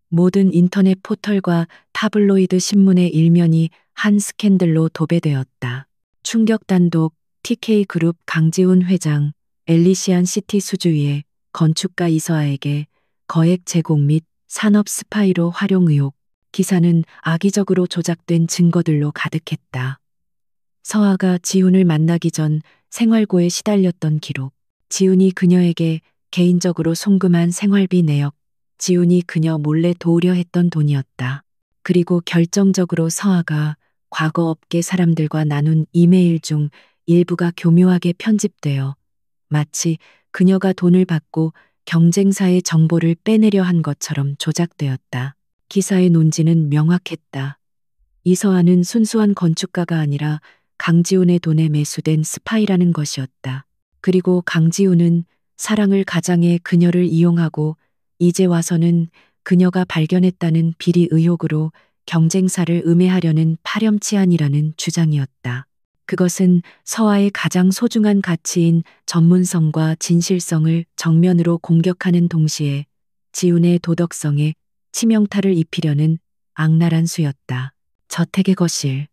모든 인터넷 포털과 타블로이드 신문의 일면이 한 스캔들로 도배되었다. 충격 단독 TK그룹 강지훈 회장, 엘리시안 시티 수주위의 건축가 이서아에게 거액 제공 및 산업 스파이로 활용 의혹. 기사는 악의적으로 조작된 증거들로 가득했다. 서아가 지훈을 만나기 전 생활고에 시달렸던 기록. 지훈이 그녀에게 개인적으로 송금한 생활비 내역. 지훈이 그녀 몰래 도우려 했던 돈이었다. 그리고 결정적으로 서아가 과거 업계 사람들과 나눈 이메일 중 일부가 교묘하게 편집되어 마치 그녀가 돈을 받고 경쟁사의 정보를 빼내려 한 것처럼 조작되었다. 기사의 논지는 명확했다. 이서아는 순수한 건축가가 아니라 강지훈의 돈에 매수된 스파이라는 것이었다. 그리고 강지훈은 사랑을 가장해 그녀를 이용하고 이제 와서는 그녀가 발견했다는 비리 의혹으로 경쟁사를 음해하려는 파렴치한이라는 주장이었다. 그것은 서아의 가장 소중한 가치인 전문성과 진실성을 정면으로 공격하는 동시에 지훈의 도덕성에 치명타를 입히려는 악랄한 수였다. 저택의 거실.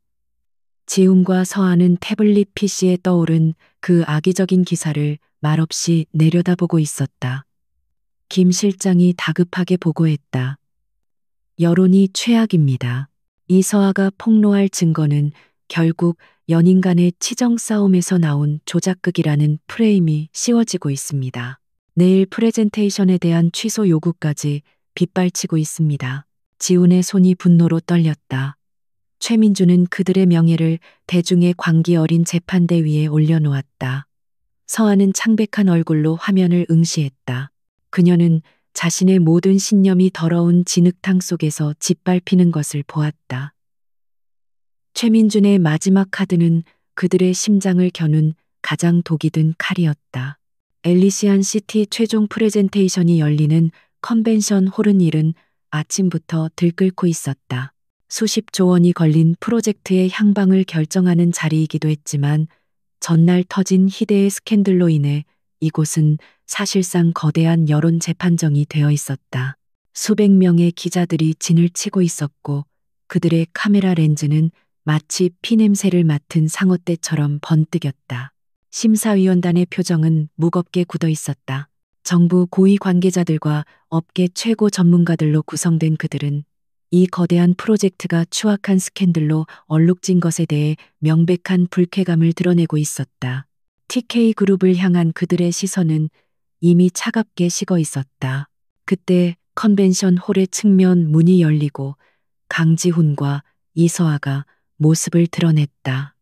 지훈과 서아는 태블릿 PC에 떠오른 그 악의적인 기사를 말없이 내려다보고 있었다. 김 실장이 다급하게 보고했다. 여론이 최악입니다. 이서아가 폭로할 증거는 결국 연인 간의 치정 싸움에서 나온 조작극이라는 프레임이 씌워지고 있습니다. 내일 프레젠테이션에 대한 취소 요구까지 빗발치고 있습니다. 지훈의 손이 분노로 떨렸다. 최민주는 그들의 명예를 대중의 광기 어린 재판대 위에 올려놓았다. 서아는 창백한 얼굴로 화면을 응시했다. 그녀는 자신의 모든 신념이 더러운 진흙탕 속에서 짓밟히는 것을 보았다. 최민준의 마지막 카드는 그들의 심장을 겨눈 가장 독이 든 칼이었다. 엘리시안 시티 최종 프레젠테이션이 열리는 컨벤션 홀은 이른 아침부터 들끓고 있었다. 수십조 원이 걸린 프로젝트의 향방을 결정하는 자리이기도 했지만 전날 터진 희대의 스캔들로 인해 이곳은 사실상 거대한 여론 재판정이 되어 있었다. 수백 명의 기자들이 진을 치고 있었고 그들의 카메라 렌즈는 마치 피냄새를 맡은 상어떼처럼 번뜩였다. 심사위원단의 표정은 무겁게 굳어 있었다. 정부 고위 관계자들과 업계 최고 전문가들로 구성된 그들은 이 거대한 프로젝트가 추악한 스캔들로 얼룩진 것에 대해 명백한 불쾌감을 드러내고 있었다. TK그룹을 향한 그들의 시선은 이미 차갑게 식어 있었다. 그때 컨벤션 홀의 측면 문이 열리고 강지훈과 이서아가 모습을 드러냈다.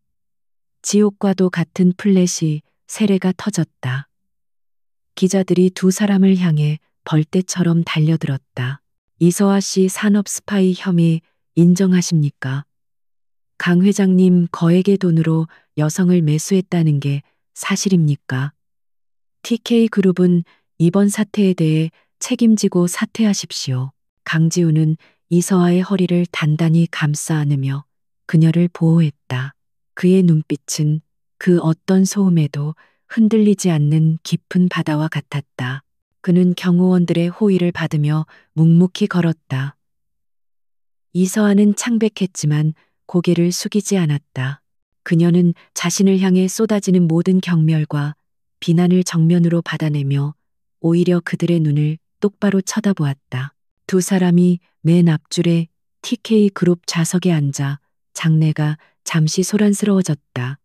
지옥과도 같은 플랫이 세례가 터졌다. 기자들이 두 사람을 향해 벌떼처럼 달려들었다. 이서아 씨 산업 스파이 혐의 인정하십니까? 강 회장님 거액의 돈으로 여성을 매수했다는 게 사실입니까? TK그룹은 이번 사태에 대해 책임지고 사퇴하십시오. 강지우는 이서아의 허리를 단단히 감싸 안으며 그녀를 보호했다. 그의 눈빛은 그 어떤 소음에도 흔들리지 않는 깊은 바다와 같았다. 그는 경호원들의 호의를 받으며 묵묵히 걸었다. 이서아는 창백했지만 고개를 숙이지 않았다. 그녀는 자신을 향해 쏟아지는 모든 경멸과 비난을 정면으로 받아내며 오히려 그들의 눈을 똑바로 쳐다보았다. 두 사람이 맨 앞줄에 TK그룹 좌석에 앉아 장내가 잠시 소란스러워졌다.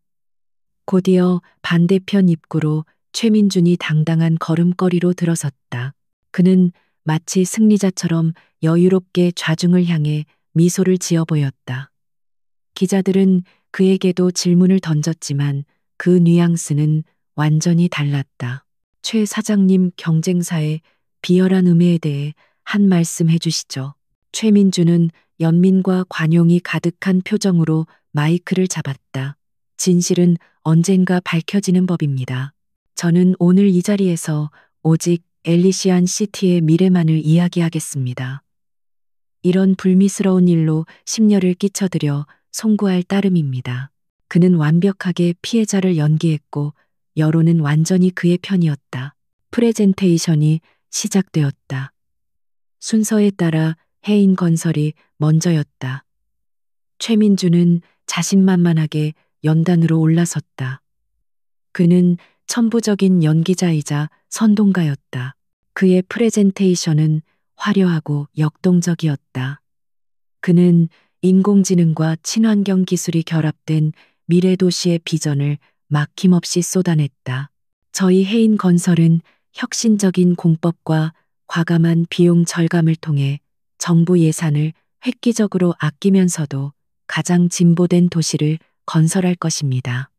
곧이어 반대편 입구로 최민준이 당당한 걸음걸이로 들어섰다. 그는 마치 승리자처럼 여유롭게 좌중을 향해 미소를 지어 보였다. 기자들은 그에게도 질문을 던졌지만 그 뉘앙스는 완전히 달랐다. 최 사장님 경쟁사의 비열한 음해에 대해 한 말씀 해주시죠. 최민주는 연민과 관용이 가득한 표정으로 마이크를 잡았다. 진실은 언젠가 밝혀지는 법입니다. 저는 오늘 이 자리에서 오직 엘리시안 시티의 미래만을 이야기하겠습니다. 이런 불미스러운 일로 심려를 끼쳐드려 송구할 따름입니다. 그는 완벽하게 피해자를 연기했고 여론은 완전히 그의 편이었다. 프레젠테이션이 시작되었다. 순서에 따라 해인건설이 먼저였다. 최민주는 자신만만하게 연단으로 올라섰다. 그는 천부적인 연기자이자 선동가였다. 그의 프레젠테이션은 화려하고 역동적이었다. 그는 인공지능과 친환경 기술이 결합된 미래도시의 비전을 막힘없이 쏟아냈다. 저희 해인건설은 혁신적인 공법과 과감한 비용 절감을 통해 정부 예산을 획기적으로 아끼면서도 가장 진보된 도시를 건설할 것입니다.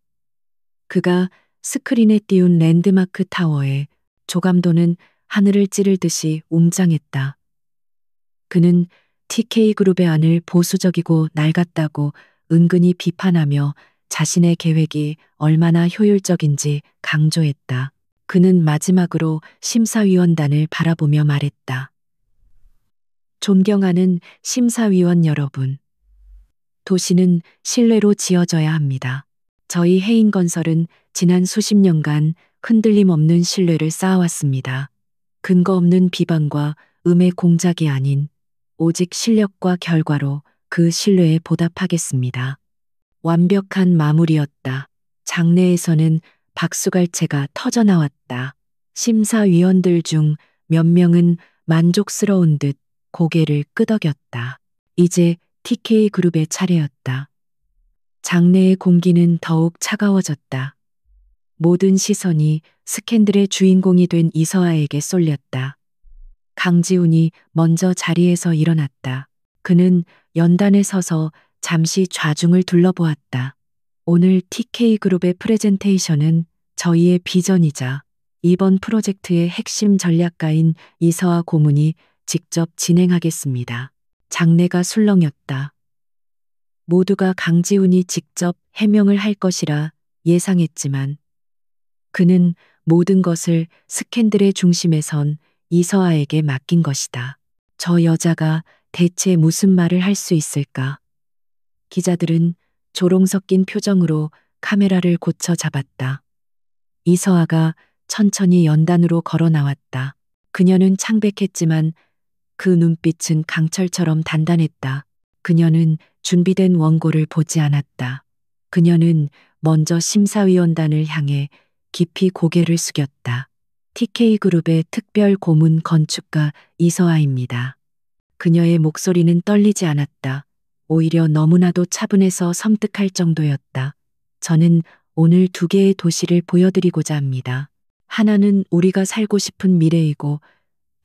그가 스크린에 띄운 랜드마크 타워에 조감도는 하늘을 찌르듯이 웅장했다. 그는 TK그룹의 안을 보수적이고 낡았다고 은근히 비판하며 자신의 계획이 얼마나 효율적인지 강조했다. 그는 마지막으로 심사위원단을 바라보며 말했다. 존경하는 심사위원 여러분. 도시는 신뢰로 지어져야 합니다. 저희 해인건설은 지난 수십 년간 흔들림 없는 신뢰를 쌓아왔습니다. 근거 없는 비방과 음해 공작이 아닌 오직 실력과 결과로 그 신뢰에 보답하겠습니다. 완벽한 마무리였다. 장내에서는 박수갈채가 터져나왔다. 심사위원들 중 몇 명은 만족스러운 듯 고개를 끄덕였다. 이제 TK그룹의 차례였다. 장내의 공기는 더욱 차가워졌다. 모든 시선이 스캔들의 주인공이 된 이서아에게 쏠렸다. 강지훈이 먼저 자리에서 일어났다. 그는 연단에 서서 잠시 좌중을 둘러보았다. 오늘 TK그룹의 프레젠테이션은 저희의 비전이자 이번 프로젝트의 핵심 전략가인 이서아 고문이 직접 진행하겠습니다. 장내가 술렁였다. 모두가 강지훈이 직접 해명을 할 것이라 예상했지만 그는 모든 것을 스캔들의 중심에 선 이서아에게 맡긴 것이다. 저 여자가 대체 무슨 말을 할 수 있을까? 기자들은 조롱 섞인 표정으로 카메라를 고쳐 잡았다. 이서아가 천천히 연단으로 걸어 나왔다. 그녀는 창백했지만 그 눈빛은 강철처럼 단단했다. 그녀는 준비된 원고를 보지 않았다. 그녀는 먼저 심사위원단을 향해 깊이 고개를 숙였다. TK그룹의 특별 고문 건축가 이서아입니다. 그녀의 목소리는 떨리지 않았다. 오히려 너무나도 차분해서 섬뜩할 정도였다. 저는 오늘 두 개의 도시를 보여드리고자 합니다. 하나는 우리가 살고 싶은 미래이고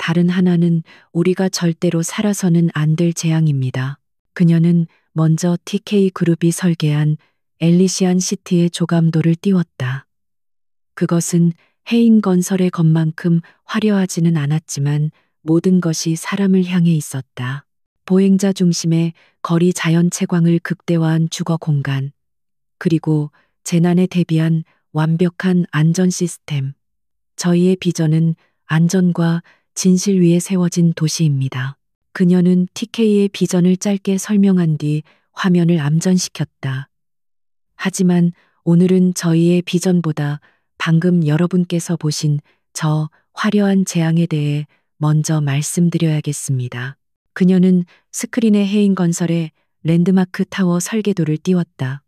다른 하나는 우리가 절대로 살아서는 안 될 재앙입니다. 그녀는 먼저 TK그룹이 설계한 엘리시안 시티의 조감도를 띄웠다. 그것은 해인건설의 것만큼 화려하지는 않았지만 모든 것이 사람을 향해 있었다. 보행자 중심의 거리 자연 채광을 극대화한 주거 공간, 그리고 재난에 대비한 완벽한 안전 시스템. 저희의 비전은 안전과 진실 위에 세워진 도시입니다. 그녀는 TK의 비전을 짧게 설명한 뒤 화면을 암전시켰다. 하지만 오늘은 저희의 비전보다 방금 여러분께서 보신 저 화려한 재앙에 대해 먼저 말씀드려야겠습니다. 그녀는 스크린에 해인건설의 랜드마크 타워 설계도를 띄웠다.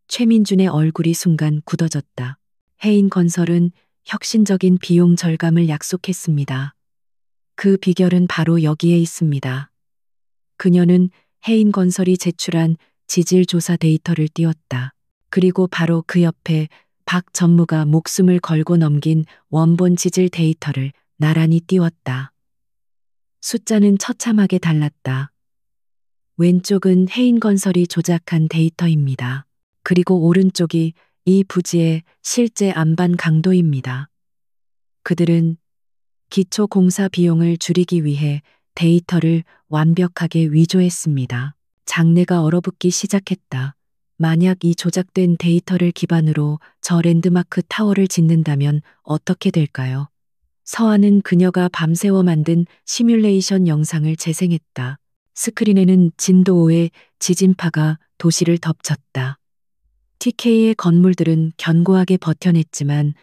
최민준의 얼굴이 순간 굳어졌다. 해인건설은 혁신적인 비용 절감을 약속했습니다. 그 비결은 바로 여기에 있습니다. 그녀는 해인건설이 제출한 지질조사 데이터를 띄웠다. 그리고 바로 그 옆에 박 전무가 목숨을 걸고 넘긴 원본 지질 데이터를 나란히 띄웠다. 숫자는 처참하게 달랐다. 왼쪽은 해인건설이 조작한 데이터입니다. 그리고 오른쪽이 이 부지의 실제 안반 강도입니다. 그들은 기초 공사 비용을 줄이기 위해 데이터를 완벽하게 위조했습니다. 장내가 얼어붙기 시작했다. 만약 이 조작된 데이터를 기반으로 저 랜드마크 타워를 짓는다면 어떻게 될까요? 서아는 그녀가 밤새워 만든 시뮬레이션 영상을 재생했다. 스크린에는 진도 5의 지진파가 도시를 덮쳤다. TK의 건물들은 견고하게 버텨냈지만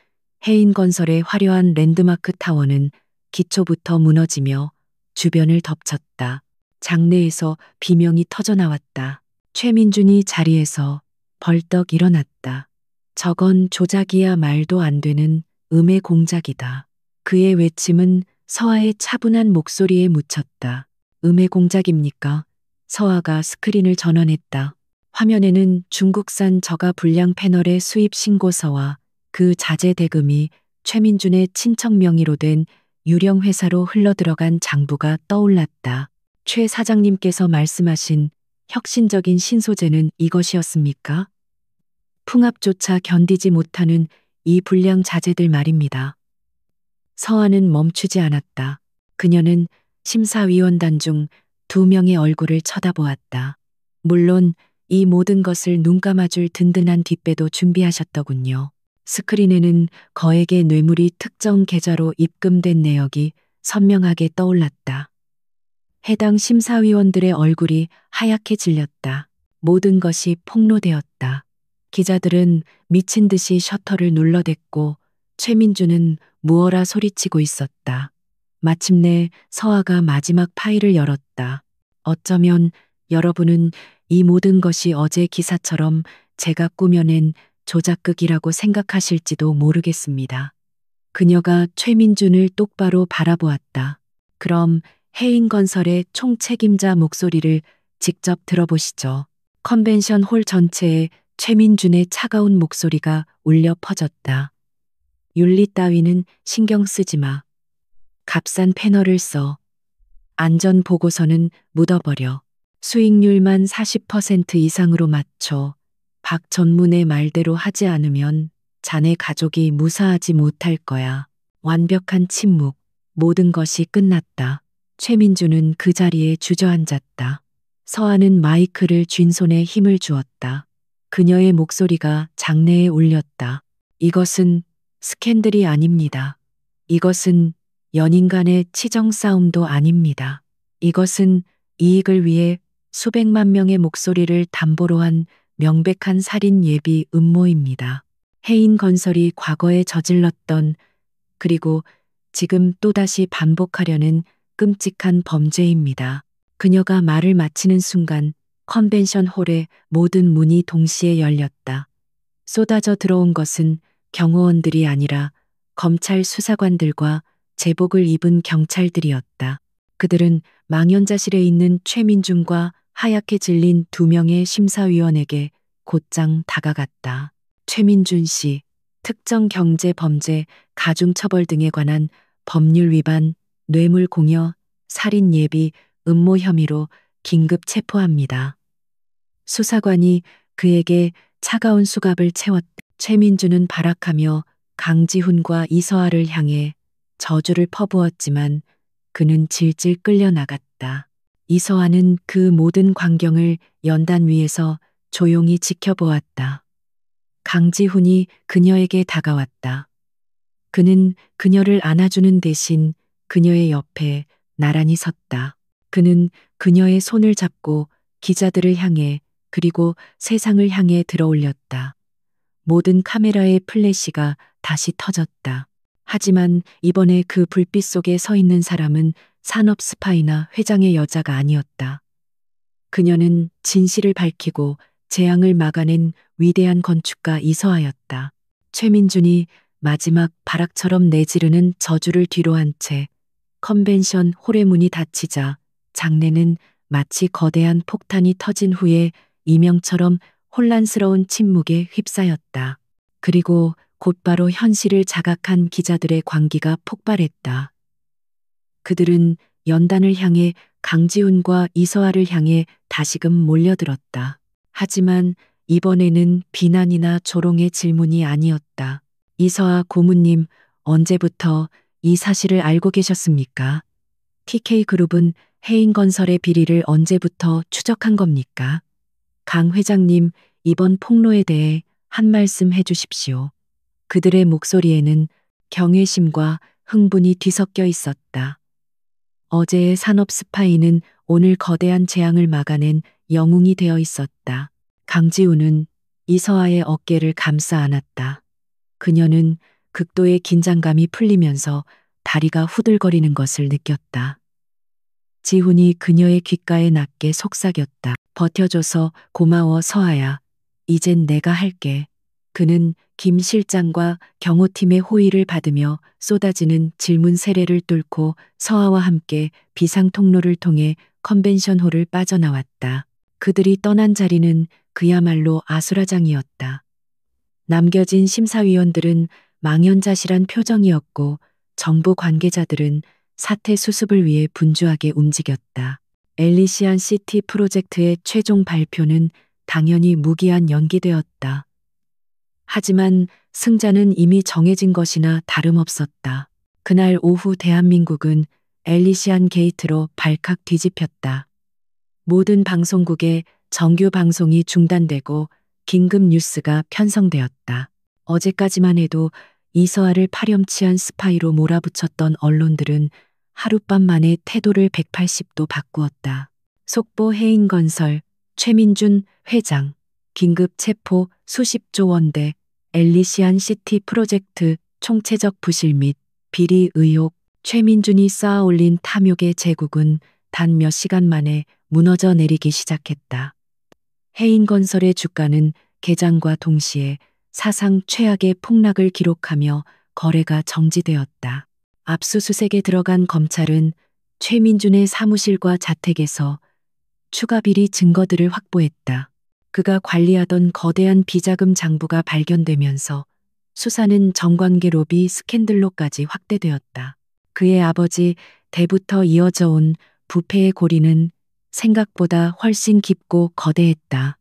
해인건설의 화려한 랜드마크 타워는 기초부터 무너지며 주변을 덮쳤다. 장내에서 비명이 터져나왔다. 최민준이 자리에서 벌떡 일어났다. 저건 조작이야 말도 안 되는 음의 공작이다. 그의 외침은 서아의 차분한 목소리에 묻혔다. 음의 공작입니까? 서아가 스크린을 전환했다. 화면에는 중국산 저가 불량 패널의 수입 신고서와 그 자재 대금이 최민준의 친척 명의로 된 유령 회사로 흘러들어간 장부가 떠올랐다. 최 사장님께서 말씀하신 혁신적인 신소재는 이것이었습니까? 풍압조차 견디지 못하는 이 불량 자재들 말입니다. 서아는 멈추지 않았다. 그녀는 심사위원단 중 2명의 얼굴을 쳐다보았다. 물론 이 모든 것을 눈 감아줄 든든한 뒷배도 준비하셨더군요. 스크린에는 거액의 뇌물이 특정 계좌로 입금된 내역이 선명하게 떠올랐다. 해당 심사위원들의 얼굴이 하얗게 질렸다. 모든 것이 폭로되었다. 기자들은 미친 듯이 셔터를 눌러댔고 최민주는 무어라 소리치고 있었다. 마침내 서아가 마지막 파일을 열었다. 어쩌면 여러분은 이 모든 것이 어제 기사처럼 제가 꾸며낸 조작극이라고 생각하실지도 모르겠습니다. 그녀가 최민준을 똑바로 바라보았다. 그럼 해인건설의 총책임자 목소리를 직접 들어보시죠. 컨벤션 홀 전체에 최민준의 차가운 목소리가 울려 퍼졌다. 윤리 따위는 신경 쓰지 마. 값싼 패널을 써. 안전 보고서는 묻어버려. 수익률만 40% 이상으로 맞춰. 박 전문의 말대로 하지 않으면 자네 가족이 무사하지 못할 거야. 완벽한 침묵. 모든 것이 끝났다. 최민주는 그 자리에 주저앉았다. 서아는 마이크를 쥔 손에 힘을 주었다. 그녀의 목소리가 장내에 울렸다. 이것은 스캔들이 아닙니다. 이것은 연인 간의 치정 싸움도 아닙니다. 이것은 이익을 위해 수백만 명의 목소리를 담보로 한 명백한 살인 예비 음모입니다. 해인건설이 과거에 저질렀던 그리고 지금 또다시 반복하려는 끔찍한 범죄입니다. 그녀가 말을 마치는 순간 컨벤션 홀의 모든 문이 동시에 열렸다. 쏟아져 들어온 것은 경호원들이 아니라 검찰 수사관들과 제복을 입은 경찰들이었다. 그들은 망연자실에 있는 최민준과 하얗게 질린 두 명의 심사위원에게 곧장 다가갔다. 최민준 씨, 특정 경제 범죄, 가중처벌 등에 관한 법률 위반, 뇌물 공여, 살인 예비, 음모 혐의로 긴급 체포합니다. 수사관이 그에게 차가운 수갑을 채웠다. 최민주는 발악하며 강지훈과 이서아를 향해 저주를 퍼부었지만 그는 질질 끌려나갔다. 이서아는 그 모든 광경을 연단 위에서 조용히 지켜보았다. 강지훈이 그녀에게 다가왔다. 그는 그녀를 안아주는 대신 그녀의 옆에 나란히 섰다. 그는 그녀의 손을 잡고 기자들을 향해 그리고 세상을 향해 들어올렸다. 모든 카메라의 플래시가 다시 터졌다. 하지만 이번에 그 불빛 속에 서 있는 사람은 산업 스파이나 회장의 여자가 아니었다. 그녀는 진실을 밝히고 재앙을 막아낸 위대한 건축가 이서아였다. 최민준이 마지막 발악처럼 내지르는 저주를 뒤로한 채 컨벤션 홀의 문이 닫히자 장내는 마치 거대한 폭탄이 터진 후에 이명처럼 혼란스러운 침묵에 휩싸였다. 그리고 곧바로 현실을 자각한 기자들의 광기가 폭발했다. 그들은 연단을 향해 강지훈과 이서아를 향해 다시금 몰려들었다. 하지만 이번에는 비난이나 조롱의 질문이 아니었다. 이서아 고문님, 언제부터 이 사실을 알고 계셨습니까? TK그룹은 해인건설의 비리를 언제부터 추적한 겁니까? 강 회장님, 이번 폭로에 대해 한 말씀 해주십시오. 그들의 목소리에는 경외심과 흥분이 뒤섞여 있었다. 어제의 산업 스파이는 오늘 거대한 재앙을 막아낸 영웅이 되어 있었다. 강지우는 이서아의 어깨를 감싸 안았다. 그녀는 극도의 긴장감이 풀리면서 다리가 후들거리는 것을 느꼈다. 지훈이 그녀의 귓가에 낮게 속삭였다. 버텨줘서 고마워 서아야. 이젠 내가 할게. 그는 김 실장과 경호팀의 호의를 받으며 쏟아지는 질문 세례를 뚫고 서아와 함께 비상 통로를 통해 컨벤션 홀을 빠져나왔다. 그들이 떠난 자리는 그야말로 아수라장이었다. 남겨진 심사위원들은 망연자실한 표정이었고 정부 관계자들은 사태 수습을 위해 분주하게 움직였다. 엘리시안 시티 프로젝트의 최종 발표는 당연히 무기한 연기되었다. 하지만 승자는 이미 정해진 것이나 다름없었다. 그날 오후 대한민국은 엘리시안 게이트로 발칵 뒤집혔다. 모든 방송국의 정규 방송이 중단되고 긴급 뉴스가 편성되었다. 어제까지만 해도 이서아를 파렴치한 스파이로 몰아붙였던 언론들은 하룻밤 만에 태도를 180도 바꾸었다. 속보 해인건설, 최민준 회장, 긴급 체포 수십조 원대, 엘리시안 시티 프로젝트 총체적 부실 및 비리 의혹, 최민준이 쌓아올린 탐욕의 제국은 단 몇 시간 만에 무너져 내리기 시작했다. 해인건설의 주가는 개장과 동시에 사상 최악의 폭락을 기록하며 거래가 정지되었다. 압수수색에 들어간 검찰은 최민준의 사무실과 자택에서 추가 비리 증거들을 확보했다. 그가 관리하던 거대한 비자금 장부가 발견되면서 수사는 정관계 로비 스캔들로까지 확대되었다. 그의 아버지 대부터 이어져 온 부패의 고리는 생각보다 훨씬 깊고 거대했다.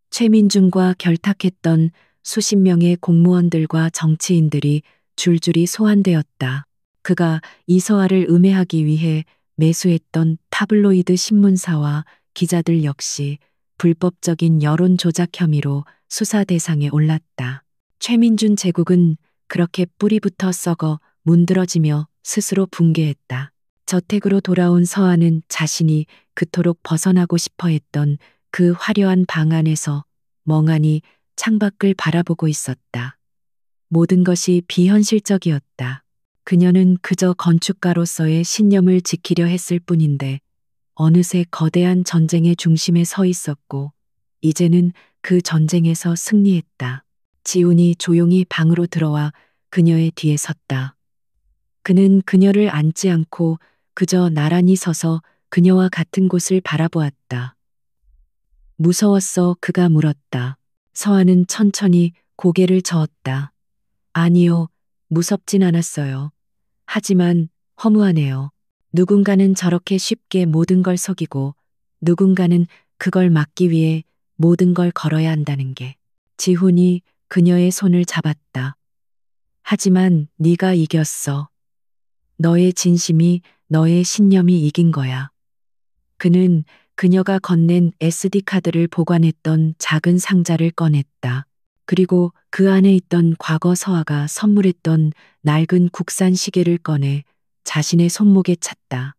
최민준과 결탁했던 수십 명의 공무원들과 정치인들이 줄줄이 소환되었다. 그가 이서아를 음해하기 위해 매수했던 타블로이드 신문사와 기자들 역시 불법적인 여론 조작 혐의로 수사 대상에 올랐다. 최민준 제국은 그렇게 뿌리부터 썩어 문드러지며 스스로 붕괴했다. 저택으로 돌아온 서아는 자신이 그토록 벗어나고 싶어 했던 그 화려한 방 안에서 멍하니 창밖을 바라보고 있었다. 모든 것이 비현실적이었다. 그녀는 그저 건축가로서의 신념을 지키려 했을 뿐인데 어느새 거대한 전쟁의 중심에 서 있었고 이제는 그 전쟁에서 승리했다. 지훈이 조용히 방으로 들어와 그녀의 뒤에 섰다. 그는 그녀를 안지 않고 그저 나란히 서서 그녀와 같은 곳을 바라보았다. 무서웠어 그가 물었다. 서아는 천천히 고개를 저었다. 아니요, 무섭진 않았어요. 하지만 허무하네요. 누군가는 저렇게 쉽게 모든 걸 속이고 누군가는 그걸 막기 위해 모든 걸 걸어야 한다는 게. 지훈이 그녀의 손을 잡았다. 하지만 네가 이겼어. 너의 진심이, 너의 신념이 이긴 거야. 그는 그녀가 건넨 SD카드를 보관했던 작은 상자를 꺼냈다. 그리고 그 안에 있던 과거 서아가 선물했던 낡은 국산 시계를 꺼내 자신의 손목에 찼다.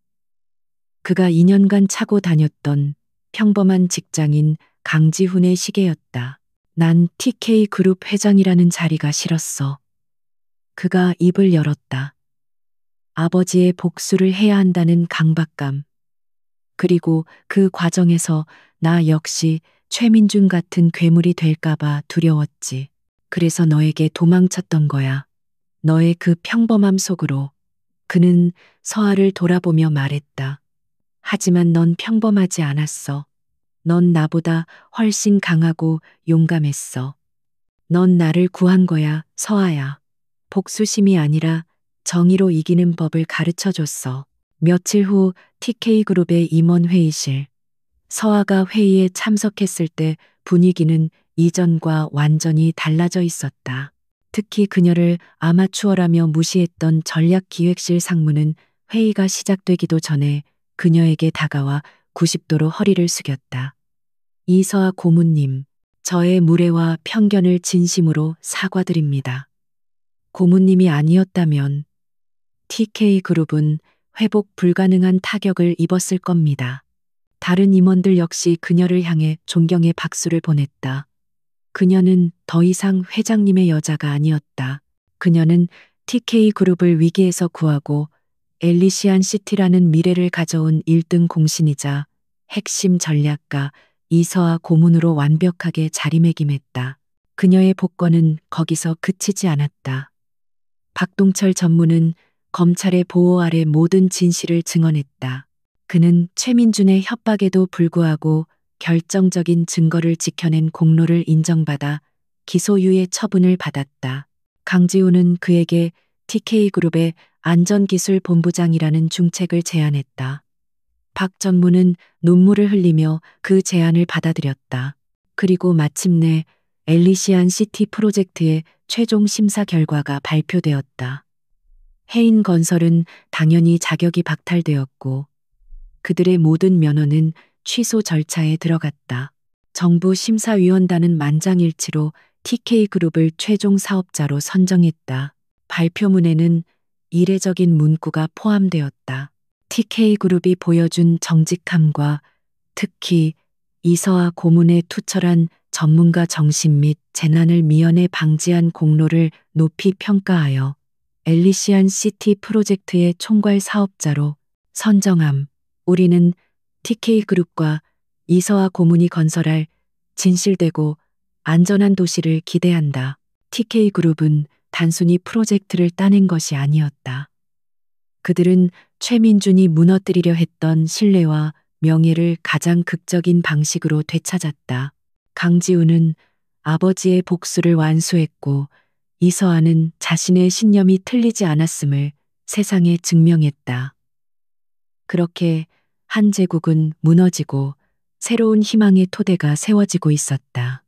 그가 2년간 차고 다녔던 평범한 직장인 강지훈의 시계였다. 난 TK그룹 회장이라는 자리가 싫었어. 그가 입을 열었다. 아버지의 복수를 해야 한다는 강박감. 그리고 그 과정에서 나 역시 최민준 같은 괴물이 될까봐 두려웠지. 그래서 너에게 도망쳤던 거야. 너의 그 평범함 속으로. 그는 서아를 돌아보며 말했다. 하지만 넌 평범하지 않았어. 넌 나보다 훨씬 강하고 용감했어. 넌 나를 구한 거야, 서아야. 복수심이 아니라 정의로 이기는 법을 가르쳐 줬어. 며칠 후 TK그룹의 임원회의실. 서아가 회의에 참석했을 때 분위기는 이전과 완전히 달라져 있었다. 특히 그녀를 아마추어라며 무시했던 전략기획실 상무는 회의가 시작되기도 전에 그녀에게 다가와 90도로 허리를 숙였다. 이서아 고문님, 저의 무례와 편견을 진심으로 사과드립니다. 고문님이 아니었다면 TK그룹은 회복 불가능한 타격을 입었을 겁니다. 다른 임원들 역시 그녀를 향해 존경의 박수를 보냈다. 그녀는 더 이상 회장님의 여자가 아니었다. 그녀는 TK그룹을 위기에서 구하고 엘리시안 시티라는 미래를 가져온 1등 공신이자 핵심 전략가 이서아 고문으로 완벽하게 자리매김했다. 그녀의 복권은 거기서 그치지 않았다. 박동철 전무는 검찰의 보호 아래 모든 진실을 증언했다. 그는 최민준의 협박에도 불구하고 결정적인 증거를 지켜낸 공로를 인정받아 기소유예 처분을 받았다. 강지훈은 그에게 TK그룹의 안전기술본부장이라는 중책을 제안했다. 박 전무는 눈물을 흘리며 그 제안을 받아들였다. 그리고 마침내 엘리시안 시티 프로젝트의 최종 심사 결과가 발표되었다. 해인건설은 당연히 자격이 박탈되었고 그들의 모든 면허는 취소 절차에 들어갔다. 정부 심사위원단은 만장일치로 TK그룹을 최종 사업자로 선정했다. 발표문에는 이례적인 문구가 포함되었다. TK그룹이 보여준 정직함과 특히 이서아 고문의 투철한 전문가 정신 및 재난을 미연에 방지한 공로를 높이 평가하여 엘리시안 시티 프로젝트의 총괄 사업자로 선정함. 우리는 TK그룹과 이서아 고문이 건설할 진실되고 안전한 도시를 기대한다. TK그룹은 단순히 프로젝트를 따낸 것이 아니었다. 그들은 최민준이 무너뜨리려 했던 신뢰와 명예를 가장 극적인 방식으로 되찾았다. 강지우는 아버지의 복수를 완수했고 이서아는 자신의 신념이 틀리지 않았음을 세상에 증명했다. 그렇게 한 제국은 무너지고 새로운 희망의 토대가 세워지고 있었다.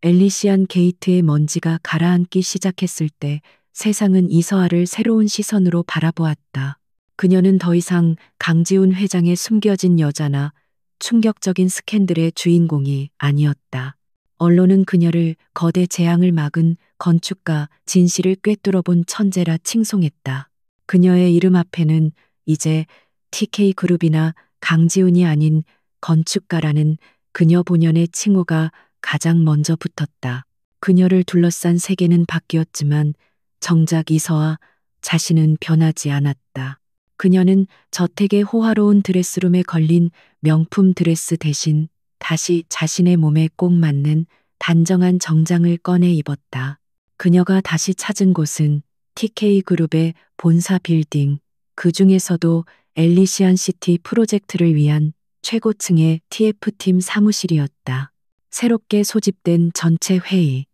엘리시안 게이트의 먼지가 가라앉기 시작했을 때 세상은 이서아를 새로운 시선으로 바라보았다. 그녀는 더 이상 강지훈 회장의 숨겨진 여자나 충격적인 스캔들의 주인공이 아니었다. 언론은 그녀를 거대 재앙을 막은 건축가, 진실을 꿰뚫어본 천재라 칭송했다. 그녀의 이름 앞에는 이제 TK그룹이나 강지훈이 아닌 건축가라는 그녀 본연의 칭호가 가장 먼저 붙었다. 그녀를 둘러싼 세계는 바뀌었지만 정작 이서아 자신은 변하지 않았다. 그녀는 저택의 호화로운 드레스룸에 걸린 명품 드레스 대신 다시 자신의 몸에 꼭 맞는 단정한 정장을 꺼내 입었다. 그녀가 다시 찾은 곳은 TK그룹의 본사 빌딩, 그 중에서도 엘리시안 시티 프로젝트를 위한 최고층의 TF팀 사무실이었다. 새롭게 소집된 전체 회의.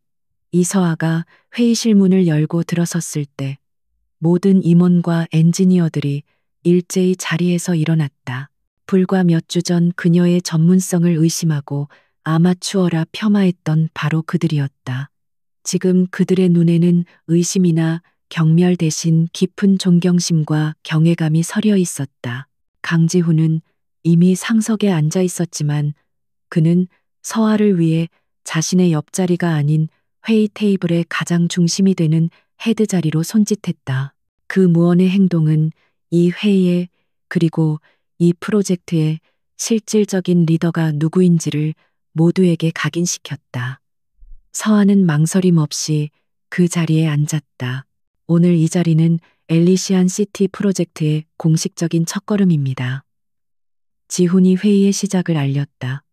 이서아가 회의실 문을 열고 들어섰을 때 모든 임원과 엔지니어들이 일제히 자리에서 일어났다. 불과 몇 주 전 그녀의 전문성을 의심하고 아마추어라 폄하했던 바로 그들이었다. 지금 그들의 눈에는 의심이나 경멸 대신 깊은 존경심과 경외감이 서려 있었다. 강지훈은 이미 상석에 앉아 있었지만 그는 서아를 위해 자신의 옆자리가 아닌 회의 테이블의 가장 중심이 되는 헤드 자리로 손짓했다. 그 무언의 행동은 이 회의에 그리고 이 프로젝트의 실질적인 리더가 누구인지를 모두에게 각인시켰다. 서아는 망설임 없이 그 자리에 앉았다. 오늘 이 자리는 엘리시안 시티 프로젝트의 공식적인 첫걸음입니다. 지훈이 회의의 시작을 알렸다.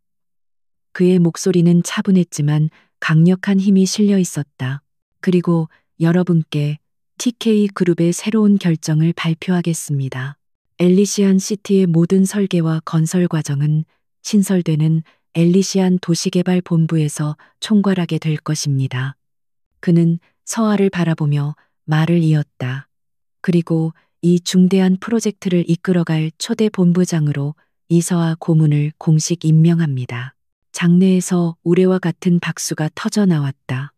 그의 목소리는 차분했지만 강력한 힘이 실려 있었다. 그리고 여러분께 TK그룹의 새로운 결정을 발표하겠습니다. 엘리시안 시티의 모든 설계와 건설 과정은 신설되는 엘리시안 도시개발본부에서 총괄하게 될 것입니다. 그는 서아를 바라보며 말을 이었다. 그리고 이 중대한 프로젝트를 이끌어갈 초대 본부장으로 이서아 고문을 공식 임명합니다. 장내에서 우레와 같은 박수가 터져 나왔다.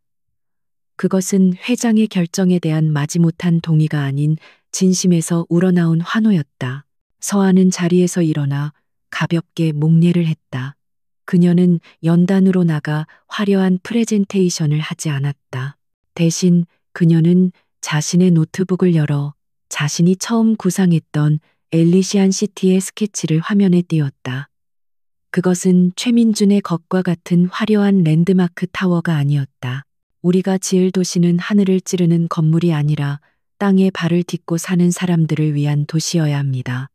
그것은 회장의 결정에 대한 마지못한 동의가 아닌 진심에서 우러나온 환호였다. 서아는 자리에서 일어나 가볍게 목례를 했다. 그녀는 연단으로 나가 화려한 프레젠테이션을 하지 않았다. 대신 그녀는 자신의 노트북을 열어 자신이 처음 구상했던 엘리시안 시티의 스케치를 화면에 띄웠다. 그것은 최민준의 것과 같은 화려한 랜드마크 타워가 아니었다. 우리가 지을 도시는 하늘을 찌르는 건물이 아니라 땅에 발을 딛고 사는 사람들을 위한 도시여야 합니다.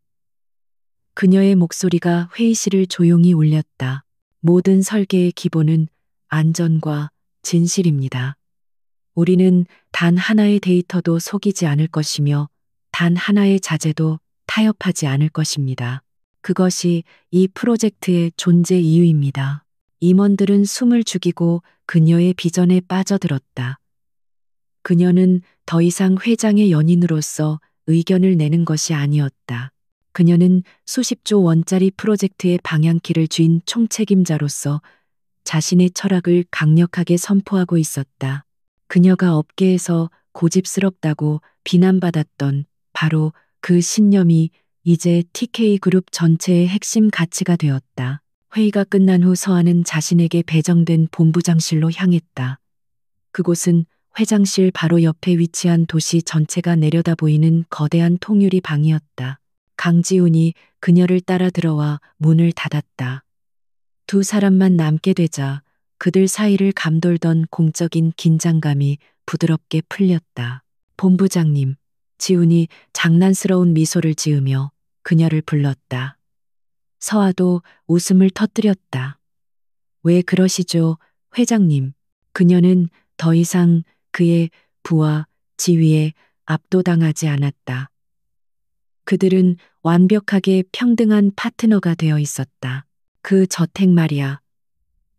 그녀의 목소리가 회의실을 조용히 울렸다. 모든 설계의 기본은 안전과 진실입니다. 우리는 단 하나의 데이터도 속이지 않을 것이며 단 하나의 자재도 타협하지 않을 것입니다. 그것이 이 프로젝트의 존재 이유입니다. 임원들은 숨을 죽이고 그녀의 비전에 빠져들었다. 그녀는 더 이상 회장의 연인으로서 의견을 내는 것이 아니었다. 그녀는 수십조 원짜리 프로젝트의 방향키를 쥔 총책임자로서 자신의 철학을 강력하게 선포하고 있었다. 그녀가 업계에서 고집스럽다고 비난받았던 바로 그 신념이 이제 TK그룹 전체의 핵심 가치가 되었다. 회의가 끝난 후 서아는 자신에게 배정된 본부장실로 향했다. 그곳은 회장실 바로 옆에 위치한 도시 전체가 내려다 보이는 거대한 통유리 방이었다. 강지훈이 그녀를 따라 들어와 문을 닫았다. 두 사람만 남게 되자 그들 사이를 감돌던 공적인 긴장감이 부드럽게 풀렸다. 본부장님, 지훈이 장난스러운 미소를 지으며 그녀를 불렀다. 서아도 웃음을 터뜨렸다. 왜 그러시죠, 회장님? 그녀는 더 이상 그의 부와 지위에 압도당하지 않았다. 그들은 완벽하게 평등한 파트너가 되어 있었다. 그 저택 말이야.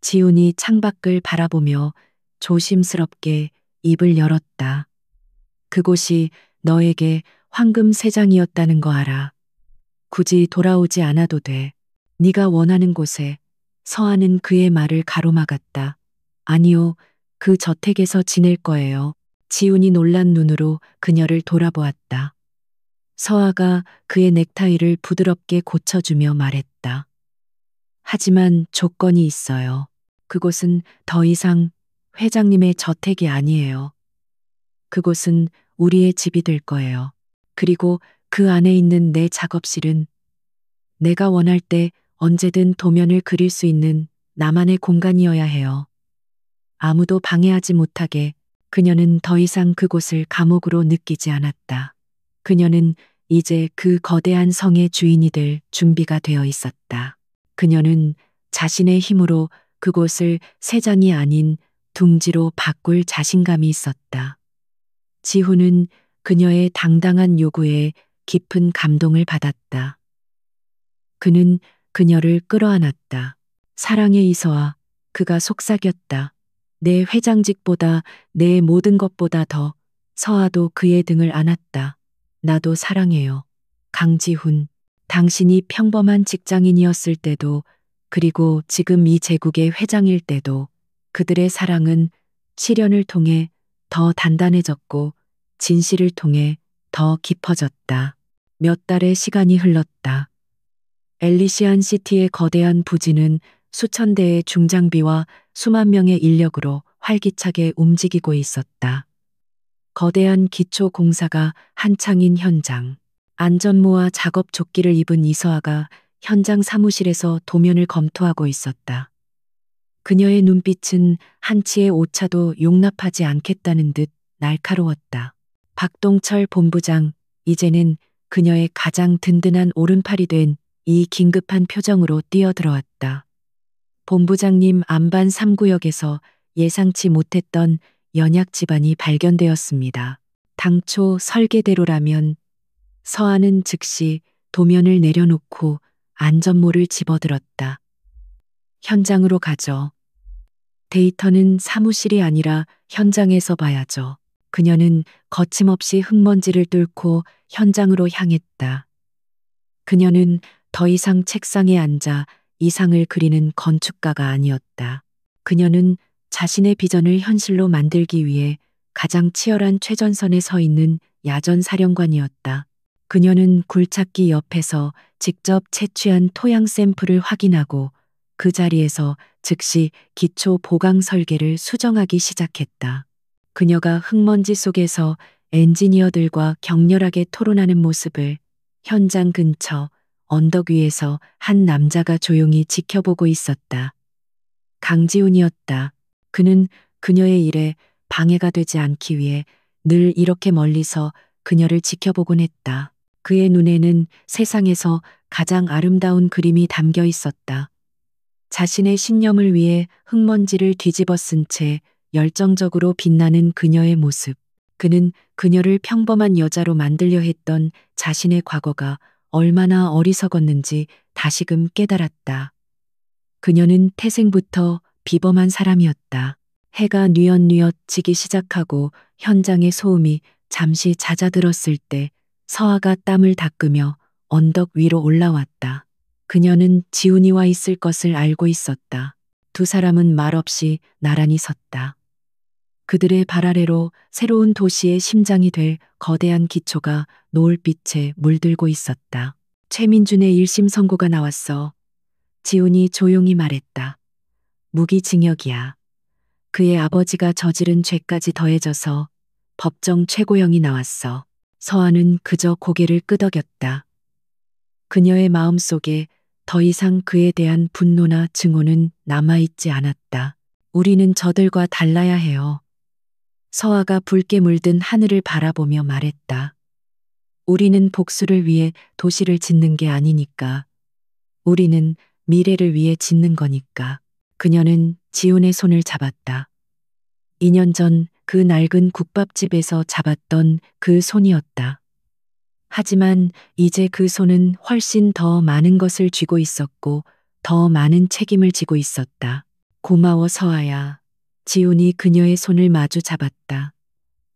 지훈이 창밖을 바라보며 조심스럽게 입을 열었다. 그곳이 너에게 황금 세 장이었다는 거 알아. 굳이 돌아오지 않아도 돼. 네가 원하는 곳에. 서아는 그의 말을 가로막았다. 아니요, 그 저택에서 지낼 거예요. 지훈이 놀란 눈으로 그녀를 돌아보았다. 서아가 그의 넥타이를 부드럽게 고쳐주며 말했다. 하지만 조건이 있어요. 그곳은 더 이상 회장님의 저택이 아니에요. 그곳은 우리의 집이 될 거예요. 그리고 그 안에 있는 내 작업실은 내가 원할 때 언제든 도면을 그릴 수 있는 나만의 공간이어야 해요. 아무도 방해하지 못하게. 그녀는 더 이상 그곳을 감옥으로 느끼지 않았다. 그녀는 이제 그 거대한 성의 주인이 될 준비가 되어 있었다. 그녀는 자신의 힘으로 그곳을 세 장이 아닌 둥지로 바꿀 자신감이 있었다. 지훈은 그녀의 당당한 요구에 깊은 감동을 받았다. 그는 그녀를 끌어안았다. 사랑의 이서아, 그가 속삭였다. 내 회장직보다 내 모든 것보다 더. 서아도 그의 등을 안았다. 나도 사랑해요. 강지훈, 당신이 평범한 직장인이었을 때도, 그리고 지금 이 제국의 회장일 때도 그들의 사랑은 시련을 통해 더 단단해졌고 진실을 통해 더 깊어졌다. 몇 달의 시간이 흘렀다. 엘리시안 시티의 거대한 부지는 수천 대의 중장비와 수만 명의 인력으로 활기차게 움직이고 있었다. 거대한 기초 공사가 한창인 현장. 안전모와 작업 조끼를 입은 이서아가 현장 사무실에서 도면을 검토하고 있었다. 그녀의 눈빛은 한치의 오차도 용납하지 않겠다는 듯 날카로웠다. 박동철 본부장, 이제는 그녀의 가장 든든한 오른팔이 된 이 긴급한 표정으로 뛰어들어왔다. 본부장님, 안반 3구역에서 예상치 못했던 연약 집안이 발견되었습니다. 당초 설계대로라면. 서아는 즉시 도면을 내려놓고 안전모를 집어들었다. 현장으로 가죠. 데이터는 사무실이 아니라 현장에서 봐야죠. 그녀는 거침없이 흙먼지를 뚫고 현장으로 향했다. 그녀는 더 이상 책상에 앉아 이상을 그리는 건축가가 아니었다. 그녀는 자신의 비전을 현실로 만들기 위해 가장 치열한 최전선에 서 있는 야전 사령관이었다. 그녀는 굴착기 옆에서 직접 채취한 토양 샘플을 확인하고 그 자리에서 즉시 기초 보강 설계를 수정하기 시작했다. 그녀가 흙먼지 속에서 엔지니어들과 격렬하게 토론하는 모습을 현장 근처 언덕 위에서 한 남자가 조용히 지켜보고 있었다. 강지훈이었다. 그는 그녀의 일에 방해가 되지 않기 위해 늘 이렇게 멀리서 그녀를 지켜보곤 했다. 그의 눈에는 세상에서 가장 아름다운 그림이 담겨 있었다. 자신의 신념을 위해 흙먼지를 뒤집어 쓴 채 열정적으로 빛나는 그녀의 모습. 그는 그녀를 평범한 여자로 만들려 했던 자신의 과거가 얼마나 어리석었는지 다시금 깨달았다. 그녀는 태생부터 비범한 사람이었다. 해가 뉘엿뉘엿 지기 시작하고 현장의 소음이 잠시 잦아들었을 때 서아가 땀을 닦으며 언덕 위로 올라왔다. 그녀는 지훈이와 있을 것을 알고 있었다. 두 사람은 말없이 나란히 섰다. 그들의 발 아래로 새로운 도시의 심장이 될 거대한 기초가 노을빛에 물들고 있었다. 최민준의 1심 선고가 나왔어. 지훈이 조용히 말했다. 무기징역이야. 그의 아버지가 저지른 죄까지 더해져서 법정 최고형이 나왔어. 서아는 그저 고개를 끄덕였다. 그녀의 마음속에 더 이상 그에 대한 분노나 증오는 남아있지 않았다. 우리는 저들과 달라야 해요. 서아가 붉게 물든 하늘을 바라보며 말했다. 우리는 복수를 위해 도시를 짓는 게 아니니까. 우리는 미래를 위해 짓는 거니까. 그녀는 지훈의 손을 잡았다. 2년 전 그 낡은 국밥집에서 잡았던 그 손이었다. 하지만 이제 그 손은 훨씬 더 많은 것을 쥐고 있었고 더 많은 책임을 지고 있었다. 고마워 서아야. 지훈이 그녀의 손을 마주 잡았다.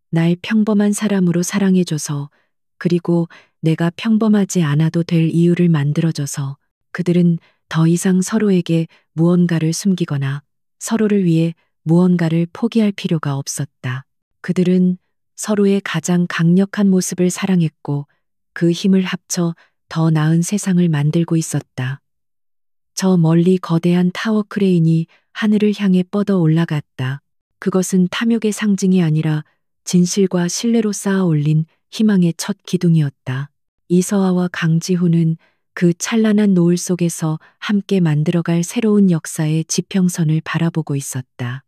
날 평범한 사람으로 사랑해줘서, 그리고 내가 평범하지 않아도 될 이유를 만들어줘서. 그들은 더 이상 서로에게 무언가를 숨기거나 서로를 위해 무언가를 포기할 필요가 없었다. 그들은 서로의 가장 강력한 모습을 사랑했고 그 힘을 합쳐 더 나은 세상을 만들고 있었다. 저 멀리 거대한 타워 크레인이 하늘을 향해 뻗어 올라갔다. 그것은 탐욕의 상징이 아니라 진실과 신뢰로 쌓아 올린 희망의 첫 기둥이었다. 이서아와 강지훈은 그 찬란한 노을 속에서 함께 만들어갈 새로운 역사의 지평선을 바라보고 있었다.